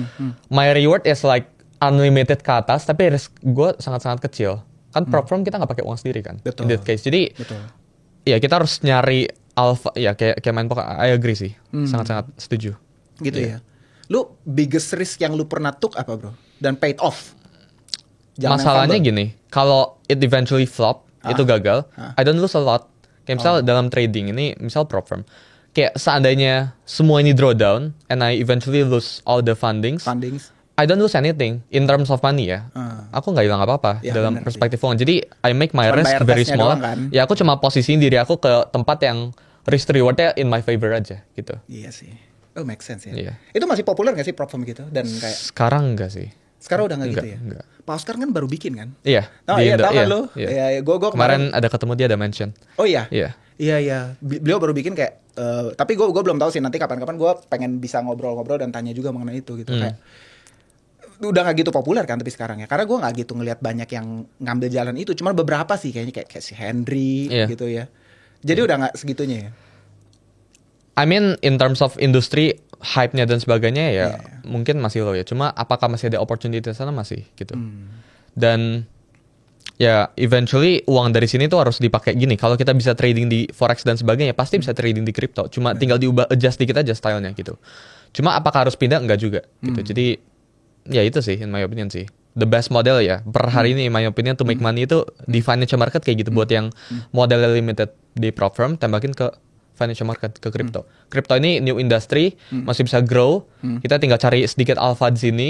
S1: my reward is like unlimited ke atas, tapi risk gue sangat-sangat kecil. Kan prop firm kita nggak pakai uang sendiri kan.
S2: Betul.
S1: In that case, jadi ya kita harus nyari alpha. Ya kayak main poker. I agree sih, sangat-sangat setuju.
S2: Gitu ya. Lu biggest risk yang lu pernah took apa bro? Dan paid off?
S1: Masalahnya gini, kalau it eventually flop, itu gagal, I don't lose a lot. Kayak misal dalam trading ini, misal prop firm, kayak seandainya semua ini drawdown, and I eventually lose all the fundings, I don't lose anything in terms of money ya. Aku nggak hilang apa-apa dalam perspektif uang. Jadi I make my risk very small. Kan? Ya aku cuma posisiin diri aku ke tempat yang risk rewardnya in my favor aja gitu.
S2: Iya sih. Oh make sense ya. Iya. Itu masih populer nggak sih prop firm gitu? Dan kayak
S1: sekarang enggak sih.
S2: Sekarang udah nggak gitu ya? Enggak. Pak Oscar kan baru bikin kan?
S1: Iya.
S2: Tahu kan lu? Iya. Gue
S1: kemarin ada ketemu dia ada mention.
S2: Oh iya.
S1: Iya.
S2: Beliau baru bikin kayak. Tapi gue belum tahu sih nanti kapan-kapan gue pengen bisa ngobrol-ngobrol dan tanya juga mengenai itu gitu kayak. Udah nggak gitu populer kan tapi sekarang ya. Karena gue nggak gitu ngelihat banyak yang ngambil jalan itu. Cuma beberapa sih kayaknya kayak si Henry gitu ya. Jadi udah nggak segitunya ya.
S1: I mean in terms of industry hype-nya dan sebagainya ya mungkin masih low ya. Cuma apakah masih ada opportunity di sana masih gitu. Dan ya eventually uang dari sini tuh harus dipakai gini. Kalau kita bisa trading di forex dan sebagainya pasti bisa trading di crypto. Cuma tinggal diubah adjust dikit aja stylenya gitu. Cuma apakah harus pindah? Enggak juga gitu. Jadi ya itu sih in my opinion sih. The best model ya per hari ini in my opinion to make money itu di financial market kayak gitu. Buat yang modelnya limited di prop firm tembakin ke financial market ke crypto. Crypto ini new industry, masih bisa grow. Kita tinggal cari sedikit alpha di sini.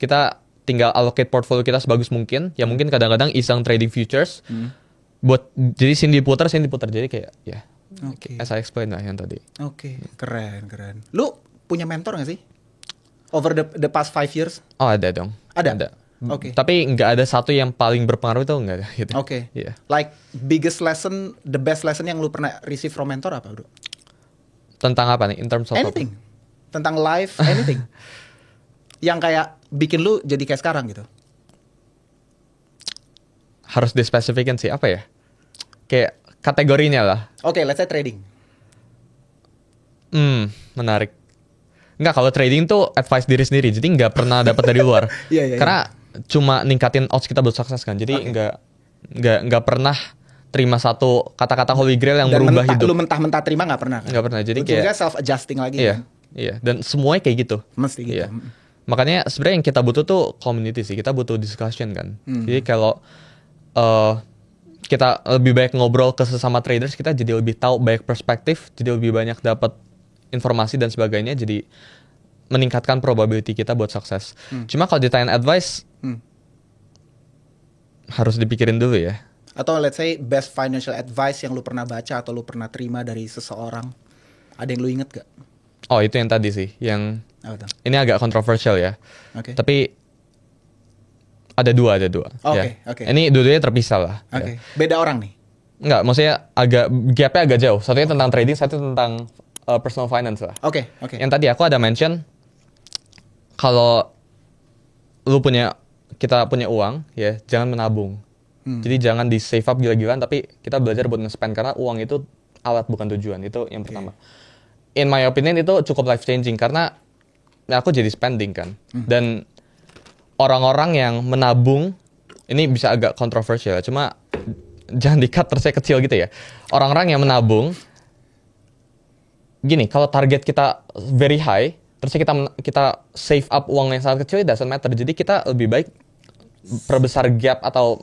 S1: Kita tinggal allocate portfolio kita sebagus mungkin. Ya mungkin kadang-kadang iseng trading futures. Buat jadi sini diputar. Jadi kayak ya. As I explained lah yang tadi.
S2: Keren. Lu punya mentor nggak sih? Over the past 5 years?
S1: Oh ada dong.
S2: Ada.
S1: Tapi nggak ada satu yang paling berpengaruh itu nggak ada gitu.
S2: Like biggest lesson, the best lesson yang lu pernah receive from mentor apa bro?
S1: Tentang apa nih? In terms of
S2: anything. Tentang life, anything. Yang kayak bikin lu jadi kayak sekarang gitu.
S1: Harus dispesifikin sih apa ya? Kayak kategorinya lah.
S2: Let's say trading.
S1: Menarik. Enggak, kalau trading tuh advice diri sendiri, jadi nggak pernah dapat dari luar. Karena cuma ningkatin odds kita buat sukses kan. Jadi nggak pernah terima satu kata-kata holy grail yang
S2: dan
S1: berubah hidup.
S2: Lu mentah-mentah terima nggak pernah kan?
S1: Nggak pernah. Jadi
S2: kayak self adjusting lagi kan.
S1: Iya. Dan semuanya kayak gitu.
S2: Mesti gitu.
S1: Iya. Makanya sebenarnya yang kita butuh tuh community sih. Kita butuh discussion kan. Jadi kalau kita lebih banyak ngobrol ke sesama traders, kita jadi lebih tahu banyak perspektif, jadi lebih banyak dapat informasi dan sebagainya, jadi meningkatkan probability kita buat sukses. Cuma kalau ditanya advice, harus dipikirin dulu ya.
S2: Atau let's say best financial advice yang lu pernah baca atau lu pernah terima dari seseorang, ada yang lu inget gak?
S1: Oh itu yang tadi sih, yang ini agak kontroversial ya. Tapi ada dua. Ini dua-duanya terpisah lah. Ya.
S2: Beda orang nih?
S1: Enggak, maksudnya gapnya agak jauh. Satunya tentang trading, satu tentang personal finance lah. Yang tadi aku ada mention kalau kita punya uang ya jangan menabung. Jadi jangan di save up gila-gilaan, tapi kita belajar buat nge-spend karena uang itu alat bukan tujuan. Itu yang pertama. In my opinion itu cukup life changing karena aku jadi spending kan. Dan orang-orang yang menabung ini bisa agak kontroversial, cuma jangan di-cut terus kecil gitu ya. Orang-orang yang menabung gini, kalau target kita very high, terus kita save up uang yang sangat kecil, it doesn't matter. Jadi kita lebih baik perbesar gap atau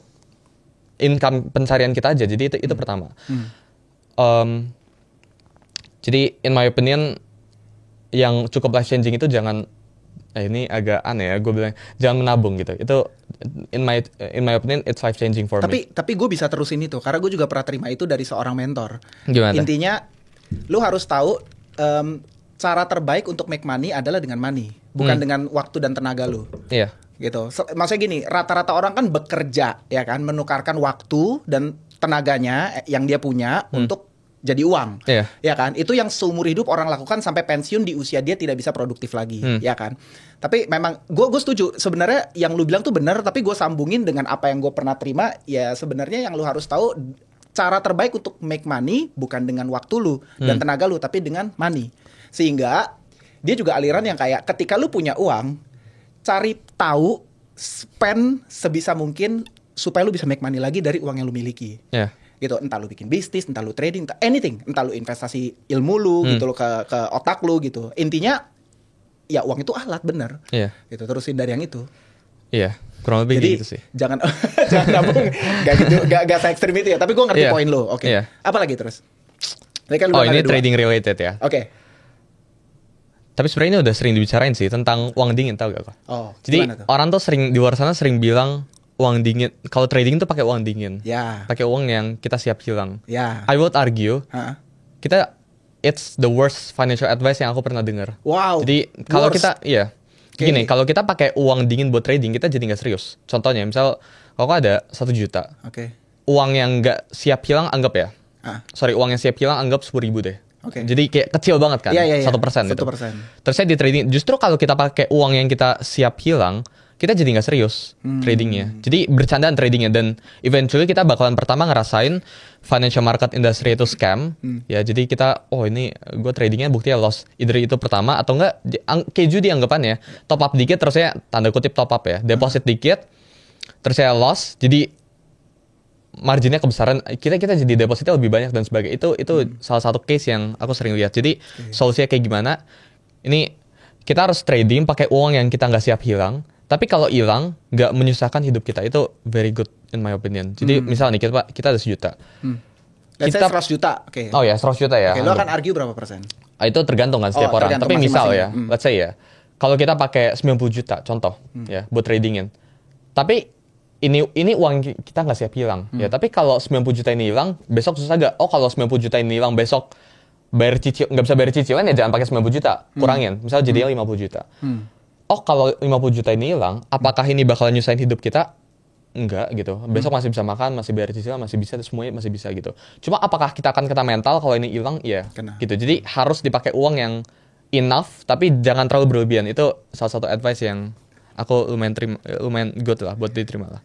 S1: income pencarian kita aja. Jadi itu pertama. Jadi in my opinion yang cukup life changing itu jangan ini agak aneh ya, gue bilang jangan menabung gitu. Itu in my opinion it's life changing for me.
S2: Tapi gue bisa terusin itu karena gue juga pernah terima itu dari seorang mentor.
S1: Gimana?
S2: Intinya lu harus tahu cara terbaik untuk make money adalah dengan money, bukan dengan waktu dan tenaga lu.
S1: Iya.
S2: Gitu. Maksudnya gini, rata-rata orang kan bekerja ya kan, menukarkan waktu dan tenaganya yang dia punya untuk jadi uang.
S1: Iya.
S2: Ya kan? Itu yang seumur hidup orang lakukan sampai pensiun di usia dia tidak bisa produktif lagi, ya kan? Tapi memang gue setuju sebenarnya yang lu bilang tuh benar, tapi gue sambungin dengan apa yang gue pernah terima, ya sebenarnya yang lu harus tahu cara terbaik untuk make money bukan dengan waktu lu dan tenaga lu, tapi dengan money. Sehingga dia juga aliran yang kayak ketika lu punya uang, cari tahu, spend sebisa mungkin supaya lu bisa make money lagi dari uang yang lu miliki.
S1: Iya.
S2: Gitu, entah lu bikin bisnis, entah lu trading, entah anything, entah lu investasi ilmu lu gitu lo ke otak lu gitu. Intinya ya uang itu alat, bener.
S1: Iya.
S2: Gitu, terusin dari yang itu.
S1: Iya, kurang lebih
S2: Jadi
S1: gitu sih.
S2: jangan jangan nabung, gak gitu, gak se ekstrim itu ya. Tapi gue ngerti
S1: Iya.
S2: poin lu. Oke.
S1: Iya.
S2: Apa lagi terus? Tadi kan lu
S1: Oh,
S2: bilang
S1: ini
S2: ada dua.
S1: trading related ya.
S2: Oke.
S1: Tapi sebenarnya ini udah sering dibicarain sih tentang uang dingin, tau gak kok?
S2: Oh,
S1: Jadi
S2: gimana tuh?
S1: orang tuh sering di luar sana sering bilang uang dingin. Kalau trading tuh pakai uang dingin.
S2: Ya.
S1: Pakai uang yang kita siap hilang.
S2: Ya.
S1: I would argue
S2: Hah?
S1: kita it's the worst financial advice yang aku pernah dengar.
S2: Wow.
S1: Jadi kalau
S2: Worst.
S1: kita gini, kalau kita pakai uang dingin buat trading kita jadi nggak serius. Contohnya misal kalau ada 1 juta,
S2: Oke.
S1: uang yang nggak siap hilang anggap ya.
S2: Ah.
S1: Sorry, uang yang siap hilang anggap 10.000 deh.
S2: Oke.
S1: Jadi kayak kecil banget kan,
S2: Iya, iya, iya.
S1: 1% gitu.
S2: 1%.
S1: Terus saya di trading, justru kalau kita pakai uang yang kita siap hilang, kita jadi nggak serius tradingnya. Jadi bercandaan tradingnya dan eventually kita bakalan pertama ngerasain financial market industry itu scam. Ya jadi kita, oh ini gue tradingnya buktinya loss. Either itu pertama atau enggak, kayak judi anggapannya. Top up dikit terus saya tanda kutip top up ya. Deposit dikit, terus saya loss. Jadi marginnya kebesaran, kita jadi depositnya lebih banyak dan sebagainya. Itu salah satu case yang aku sering lihat. Jadi solusinya kayak gimana? Ini kita harus trading pakai uang yang kita nggak siap hilang. Tapi kalau hilang nggak menyusahkan hidup kita, itu very good in my opinion. Jadi misalnya nih kita ada 1 juta.
S2: Let's say
S1: Kita-
S2: 100 juta. Oke.
S1: Oh ya 100 juta ya.
S2: Oke, lu akan argue berapa persen?
S1: Itu tergantung kan setiap
S2: Oh,
S1: orang.
S2: tergantung
S1: Tapi misal
S2: masing-masing.
S1: ya, let's say ya, kalau kita pakai 90 juta contoh ya buat tradingin. Tapi ini uang kita nggak siap hilang ya. Tapi kalau 90 juta ini hilang, besok susah gak? Oh kalau 90 juta ini hilang besok bayar cicil nggak bisa bayar cicilan ya jangan pakai 90 juta, kurangin. Misal jadinya 50 juta. Oh kalau 50 juta ini hilang, apakah ini bakal nyusahin hidup kita? Enggak gitu. Besok masih bisa makan, masih bayar cicilan, masih bisa, semuanya masih bisa gitu. Cuma apakah kita akan kena mental kalau ini hilang? Iya.
S2: Kena.
S1: Gitu. Jadi harus dipakai uang yang enough, tapi jangan terlalu berlebihan. Itu salah satu advice yang aku lumayan good lah buat diterima lah.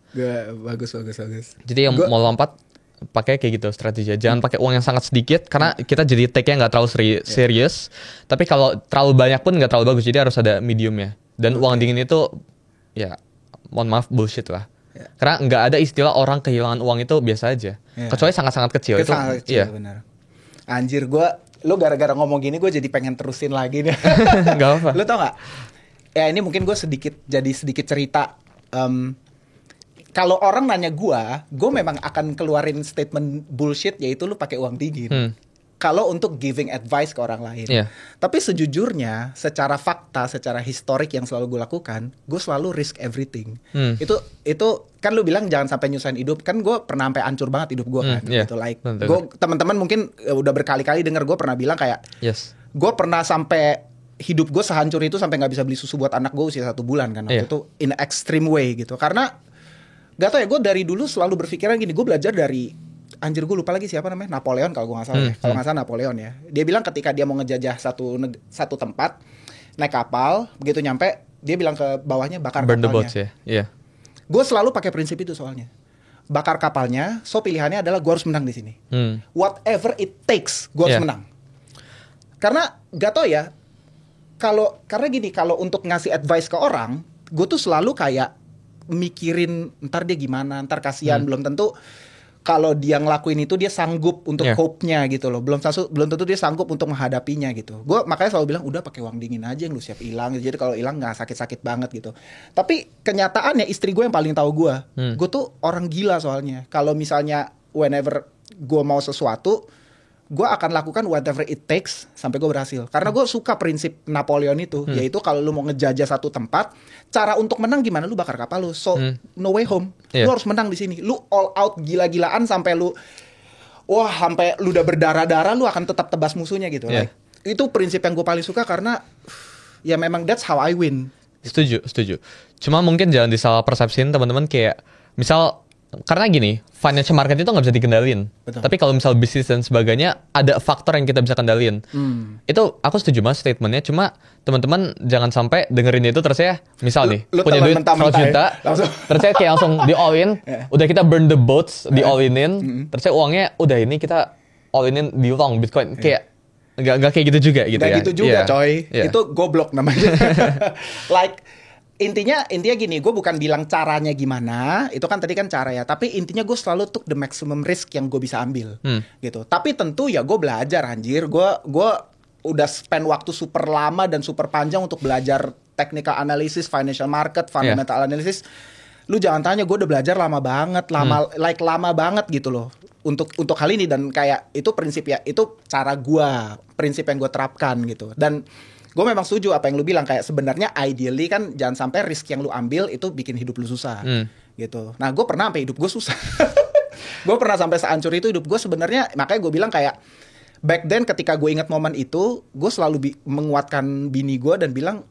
S2: Bagus.
S1: Jadi yang mau lompat pakai kayak gitu strategi. Jangan pakai uang yang sangat sedikit karena kita jadi take-nya nggak terlalu serius. Tapi kalau terlalu banyak pun nggak terlalu bagus. Jadi harus ada mediumnya. Dan uang dingin itu ya mohon maaf bullshit lah. Karena nggak ada istilah orang kehilangan uang itu biasa aja. Kecuali sangat-sangat kecil. Itu
S2: Sangat kecil,
S1: iya.
S2: benar. Anjir, lu gara-gara ngomong gini gue jadi pengen terusin lagi nih.
S1: Nggak apa.
S2: Lu tau gak? Ya ini mungkin gue jadi sedikit cerita. Kalau orang nanya gue memang akan keluarin statement bullshit, yaitu lu pakai uang dingin. Kalau untuk giving advice ke orang lain.
S1: Iya.
S2: Tapi sejujurnya, secara fakta, secara historik yang selalu gue lakukan, gue selalu risk everything. Itu kan lu bilang jangan sampai nyusahin hidup. Kan gue pernah sampai hancur banget hidup gue kan.
S1: Iya.
S2: Gitu, like,
S1: Betul.
S2: gue teman-teman mungkin udah berkali-kali denger gue pernah bilang kayak,
S1: Yes.
S2: gue pernah sampai hidup gue sehancur itu sampai nggak bisa beli susu buat anak gue usia 1 bulan kan waktu
S1: Iya.
S2: itu in extreme way gitu. Karena gak tau ya, gue dari dulu selalu berpikiran gini, gue belajar dari anjir gue lupa lagi siapa namanya, Napoleon kalau gue nggak salah ya. Kalau nggak salah Napoleon ya. Dia bilang ketika dia mau ngejajah satu tempat naik kapal, begitu nyampe dia bilang ke bawahnya bakar
S1: Burn the
S2: kapalnya.
S1: boats ya. Iya.
S2: Gue selalu pakai prinsip itu soalnya. Bakar kapalnya, so pilihannya adalah gue harus menang di sini. Whatever it takes, gue harus
S1: Iya.
S2: menang. Karena gak tau ya, karena gini, kalau untuk ngasih advice ke orang, gue tuh selalu kayak mikirin ntar dia gimana, ntar kasihan, belum tentu kalau dia ngelakuin itu dia sanggup untuk
S1: Yeah.
S2: cope-nya gitu loh. Belum tentu dia sanggup untuk menghadapinya gitu. Gue makanya selalu bilang udah pakai uang dingin aja yang lu siap hilang. Jadi kalau hilang nggak sakit-sakit banget gitu. Tapi kenyataannya istri gue yang paling tahu gue. Gue tuh orang gila soalnya. Kalau misalnya whenever gue mau sesuatu, gue akan lakukan whatever it takes sampai gue berhasil. Karena gue suka prinsip Napoleon itu, yaitu kalau lu mau ngejajah satu tempat, cara untuk menang gimana? Lu bakar kapal lu. So no way home.
S1: Yeah.
S2: Lu harus menang di sini. Lu all out gila-gilaan sampai lu, wah sampai lu udah berdarah-darah, lu akan tetap tebas musuhnya gitu.
S1: Yeah.
S2: Like, itu prinsip yang gue paling suka karena ya memang that's how I win.
S1: Setuju. Cuma mungkin jangan disalah persepsiin teman-teman kayak misal karena gini, financial market itu nggak bisa dikendalin.
S2: Betul.
S1: Tapi kalau misal bisnis dan sebagainya ada faktor yang kita bisa kendalin. Itu aku setuju banget statementnya. Cuma teman-teman jangan sampai dengerin itu terus ya. Misal nih
S2: lu
S1: punya duit 100 juta,
S2: langsung.
S1: terus ya kayak langsung di all in. Udah kita burn the boats di all in. Terus ya uangnya udah ini kita all in di long Bitcoin. Kayak nggak kayak gitu juga gitu
S2: Nggak
S1: ya.
S2: gitu juga coy.
S1: Yeah.
S2: Itu goblok namanya. Like intinya gini, gue bukan bilang caranya gimana, itu kan tadi kan cara ya, tapi intinya gue selalu took the maximum risk yang gue bisa ambil, gitu. Tapi tentu ya gue belajar anjir, gue udah spend waktu super lama dan super panjang untuk belajar technical analysis, financial market, fundamental analysis. Lu jangan tanya, gue udah belajar lama banget, lama banget gitu loh, untuk hal ini. Dan kayak itu prinsip ya, itu cara gue, prinsip yang gue terapkan gitu. Dan gue memang setuju apa yang lu bilang, kayak sebenarnya ideally kan jangan sampai risk yang lu ambil itu bikin hidup lu susah, gitu. Nah gue pernah sampai hidup gue susah. Gue pernah sampai sehancur itu hidup gue sebenarnya. Makanya gue bilang kayak back then ketika gue ingat momen itu, gue selalu menguatkan bini gue dan bilang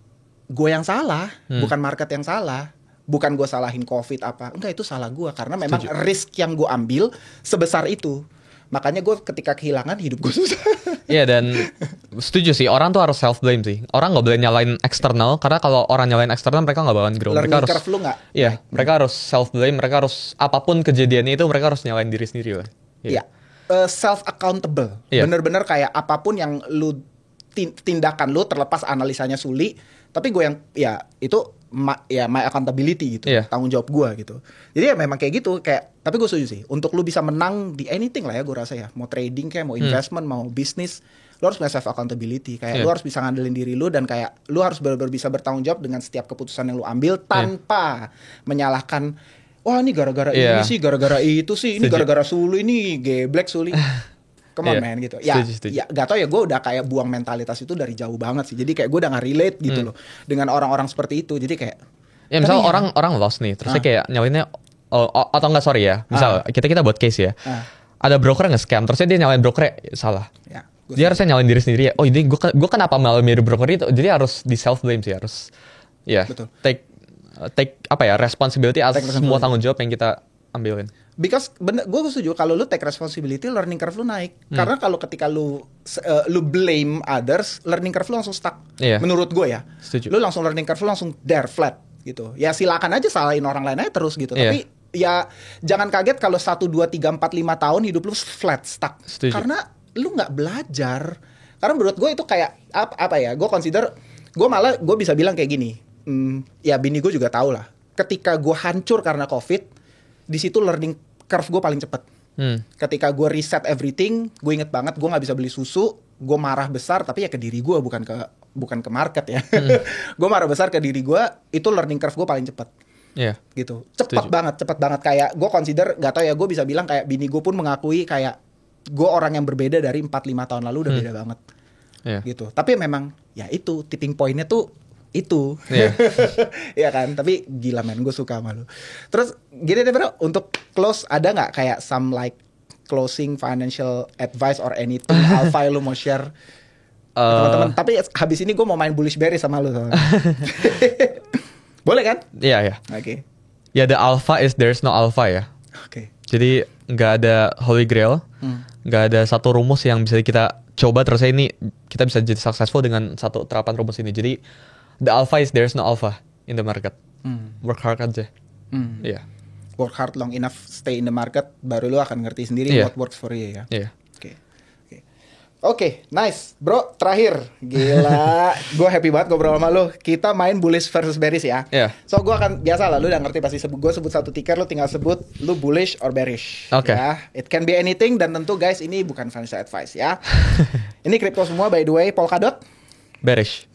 S2: gue yang salah, bukan market yang salah. Bukan gue salahin COVID apa, enggak, itu salah gue karena memang risk yang gue ambil sebesar itu. Makanya gue ketika kehilangan hidup gue susah.
S1: Iya, dan setuju sih, orang tuh harus self blame sih. Orang nggak boleh nyalain eksternal, karena kalau orang nyalain eksternal mereka nggak bakalan grow.
S2: Learning
S1: mereka
S2: curve lu nggak?
S1: Iya, mereka harus self blame, mereka harus apapun kejadiannya itu mereka harus nyalain diri sendiri lah.
S2: Iya. Self accountable.
S1: Iya.
S2: Bener-bener kayak apapun yang lu tindakan lu terlepas analisanya Suli, tapi gue yang ya itu my accountability gitu, tanggung jawab gue gitu. Jadi ya memang kayak gitu, kayak tapi gue setuju sih untuk lu bisa menang di anything lah ya, gue rasa ya, mau trading kayak mau investment mau bisnis, lu harus punya self accountability, kayak lu harus bisa ngandelin diri lu dan kayak lu harus benar-benar bisa bertanggung jawab dengan setiap keputusan yang lu ambil tanpa menyalahkan, wah ini gara-gara ini sih, gara-gara itu sih, ini gara-gara Suli, ini geblek Suli. Come on man gitu. Ya,
S1: setuju.
S2: ya gak tau ya, gue udah kayak buang mentalitas itu dari jauh banget sih. Jadi kayak gue udah gak relate gitu loh dengan orang-orang seperti itu. Jadi kayak
S1: ya misal orang lost nih, terusnya kayak nyalinnya atau enggak, sorry ya. Misal kita buat case ya. Ada broker nge-scam, terusnya dia nyalain brokernya, salah. Ya, dia harusnya nyalain diri sendiri ya. Oh ini gue kenapa malah mirip broker itu. Jadi harus di self blame sih, harus
S2: betul.
S1: take apa ya, responsibility atas semua tanggung jawab yang kita ambilin.
S2: Because gue setuju kalau lu take responsibility, learning curve lu naik. Karena kalau ketika lu blame others, learning curve lu langsung stuck. Menurut gue ya.
S1: Setuju.
S2: Lu langsung learning curve lu langsung there flat gitu. Ya silakan aja salahin orang lain aja terus gitu. Tapi ya jangan kaget kalau 1 2 3 4 5 tahun hidup lu flat stuck.
S1: Setuju.
S2: Karena lu nggak belajar. Karena menurut gue itu kayak apa ya? Gue consider, gue bisa bilang kayak gini. Ya bini gue juga tahu lah. Ketika gue hancur karena COVID, di situ learning curve gue paling cepet. Ketika gue reset everything, gue inget banget gue nggak bisa beli susu, gue marah besar, tapi ya ke diri gue, bukan ke market ya. Gue marah besar ke diri gue, itu learning curve gue paling cepet. Gitu, cepet banget kayak gue consider, gak tau ya, gue bisa bilang kayak bini gue pun mengakui kayak gue orang yang berbeda dari 4-5 tahun lalu udah beda banget. Gitu. Tapi memang ya itu tipping pointnya tuh itu. Ya kan, tapi gila men, gue suka sama lu. Terus gini deh bro, untuk close ada nggak kayak some like closing financial advice or anything alpha lu mau share teman-teman? Tapi habis ini gue mau main bullish berry sama lu. Boleh kan?
S1: Iya.
S2: Oke.
S1: Ya, the alpha is there's no alpha ya.
S2: Oke.
S1: Jadi nggak ada holy grail, nggak ada satu rumus yang bisa kita coba terus ini kita bisa jadi successful dengan satu terapan rumus ini. Jadi the alpha is there's no alpha in the market. Work hard aja.
S2: Work hard long enough, stay in the market, baru lu akan ngerti sendiri what works for you ya. Oke, nice. Bro, terakhir. Gila, gue happy banget ngobrol sama lu. Kita main bullish versus bearish ya. So gue akan, biasa lah, lu udah ngerti pasti gue sebut satu ticker, lu tinggal sebut lu bullish or bearish. Ya. It can be anything, dan tentu guys ini bukan financial advice ya. Ini crypto semua by the way. Polkadot
S1: bearish.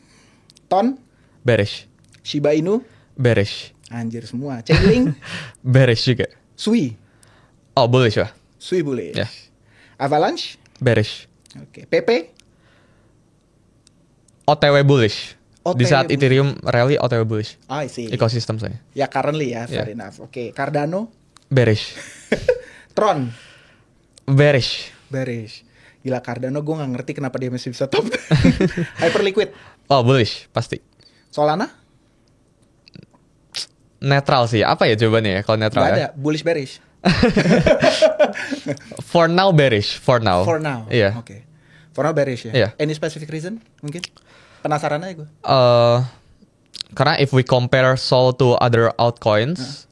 S2: Ton
S1: bearish.
S2: Shiba Inu
S1: bearish.
S2: Anjir semua. Chainlink
S1: bearish juga.
S2: Sui.
S1: Oh, bullish lah.
S2: Sui bullish. Avalanche
S1: bearish.
S2: Oke. PP
S1: OTW bullish. Di saat
S2: bullish.
S1: Ethereum rally, OTW bullish.
S2: I see.
S1: Ekosistem saya.
S2: Ya currently ya, fair enough. Oke. Cardano
S1: bearish.
S2: Tron
S1: bearish.
S2: bearish. Gila, Cardano gue gak ngerti kenapa dia masih bisa top. Hyperliquid.
S1: Oh, bullish pasti.
S2: Solana?
S1: Netral sih. Apa ya jawabannya ya kalau netral
S2: Gak
S1: ya?
S2: ada, bullish bearish.
S1: For now bearish. For now.
S2: For now.
S1: Iya.
S2: Oke. For now bearish ya.
S1: Iya.
S2: Any specific reason mungkin? Penasaran aja gue.
S1: Karena if we compare Sol to other altcoins,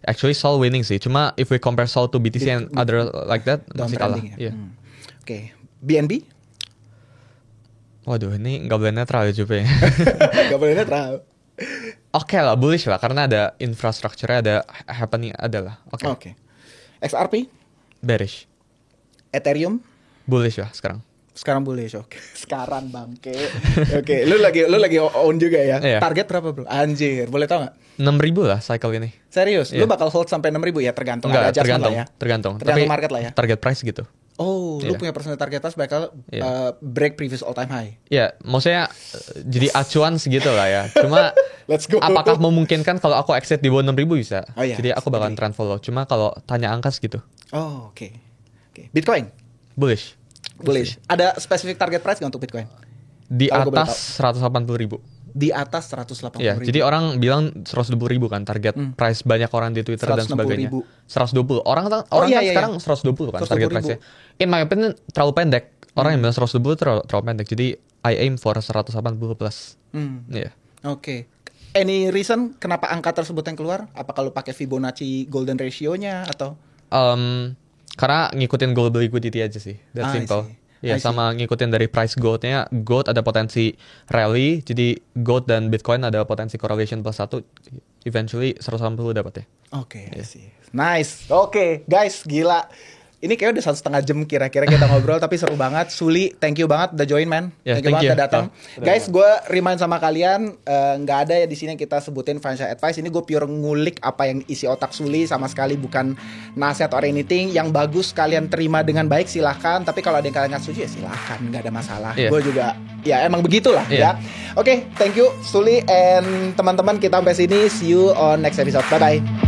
S1: actually Sol winning sih. Cuma if we compare Sol to BTC and other like that masih kalah.
S2: Downtrending ya.
S1: Iya.
S2: Oke. BNB?
S1: Waduh, ini nggak boleh netral ya Jupe.
S2: Gak boleh netral.
S1: Oke lah, bullish lah karena ada infrastrukturnya, ada happening, ada lah. Oke.
S2: Oke. XRP?
S1: Bearish.
S2: Ethereum?
S1: Bullish lah sekarang.
S2: Sekarang bullish. Oke. Sekarang bangke. Oke. Lu lagi own juga ya?
S1: Iya.
S2: Target berapa bro? Anjir. Boleh tau gak?
S1: 6.000 lah cycle ini.
S2: Serius? Lu
S1: Iya.
S2: bakal hold sampai 6.000 ya? Tergantung. Ada
S1: Enggak,
S2: adjustment
S1: tergantung.
S2: lah ya?
S1: Tergantung.
S2: Tergantung
S1: Tapi
S2: market lah ya?
S1: target price gitu.
S2: Oh, lu
S1: Iya.
S2: punya personal target pas bakal
S1: Iya.
S2: break previous all time high.
S1: Ya, maksudnya jadi acuan segitu lah ya. Cuma
S2: Let's go.
S1: apakah memungkinkan kalau aku exit di bawah 6.000 bisa?
S2: Oh, iya.
S1: Jadi aku bakalan
S2: Jadi-
S1: trend follow. Cuma kalau tanya angka segitu.
S2: Oh, oke. Oke. Bitcoin?
S1: Bullish.
S2: Bullish. Ada specific target price nggak untuk Bitcoin?
S1: Di
S2: Kalau gua boleh
S1: atas 180.000.
S2: Di atas 180.000.
S1: Ya, jadi orang bilang 120.000 kan target price banyak orang di Twitter dan
S2: 160.000.
S1: sebagainya. 120. Orang
S2: Oh,
S1: kan
S2: iya, iya,
S1: sekarang 120 kan
S2: 120.000.
S1: target price-nya. In my opinion terlalu pendek. Orang yang bilang 120 terlalu pendek. Jadi I aim for 180 plus. Iya.
S2: Oke. Any reason kenapa angka tersebut yang keluar? Apa kalau pakai Fibonacci golden ratio-nya atau?
S1: Karena ngikutin global liquidity aja sih.
S2: I
S1: That's simple.
S2: see. I
S1: Ya,
S2: see.
S1: sama ngikutin dari price gold-nya. Gold ada potensi rally, jadi gold dan Bitcoin ada potensi correlation plus 1. Eventually 180 dapat ya.
S2: Oke, I see. Nice. Oke, guys, gila. Ini kayak udah 1,5 jam kira-kira kita ngobrol, tapi seru banget. Suli, thank you banget udah join, man.
S1: Ya,
S2: Thank you
S1: thank
S2: banget
S1: you.
S2: udah datang.
S1: Udah
S2: Guys, gue remind sama kalian, nggak ada ya di sini yang kita sebutin financial advice. Ini gue pure ngulik apa yang isi otak Suli, sama sekali bukan nasihat or anything. Yang bagus kalian terima dengan baik silahkan. Tapi kalau ada yang kalian nggak setuju ya silahkan, nggak ada masalah.
S1: Iya.
S2: Gue juga, ya emang begitulah
S1: Iya.
S2: ya. Oke, thank you Suli and teman-teman, kita sampai sini. See you on next episode. Bye bye.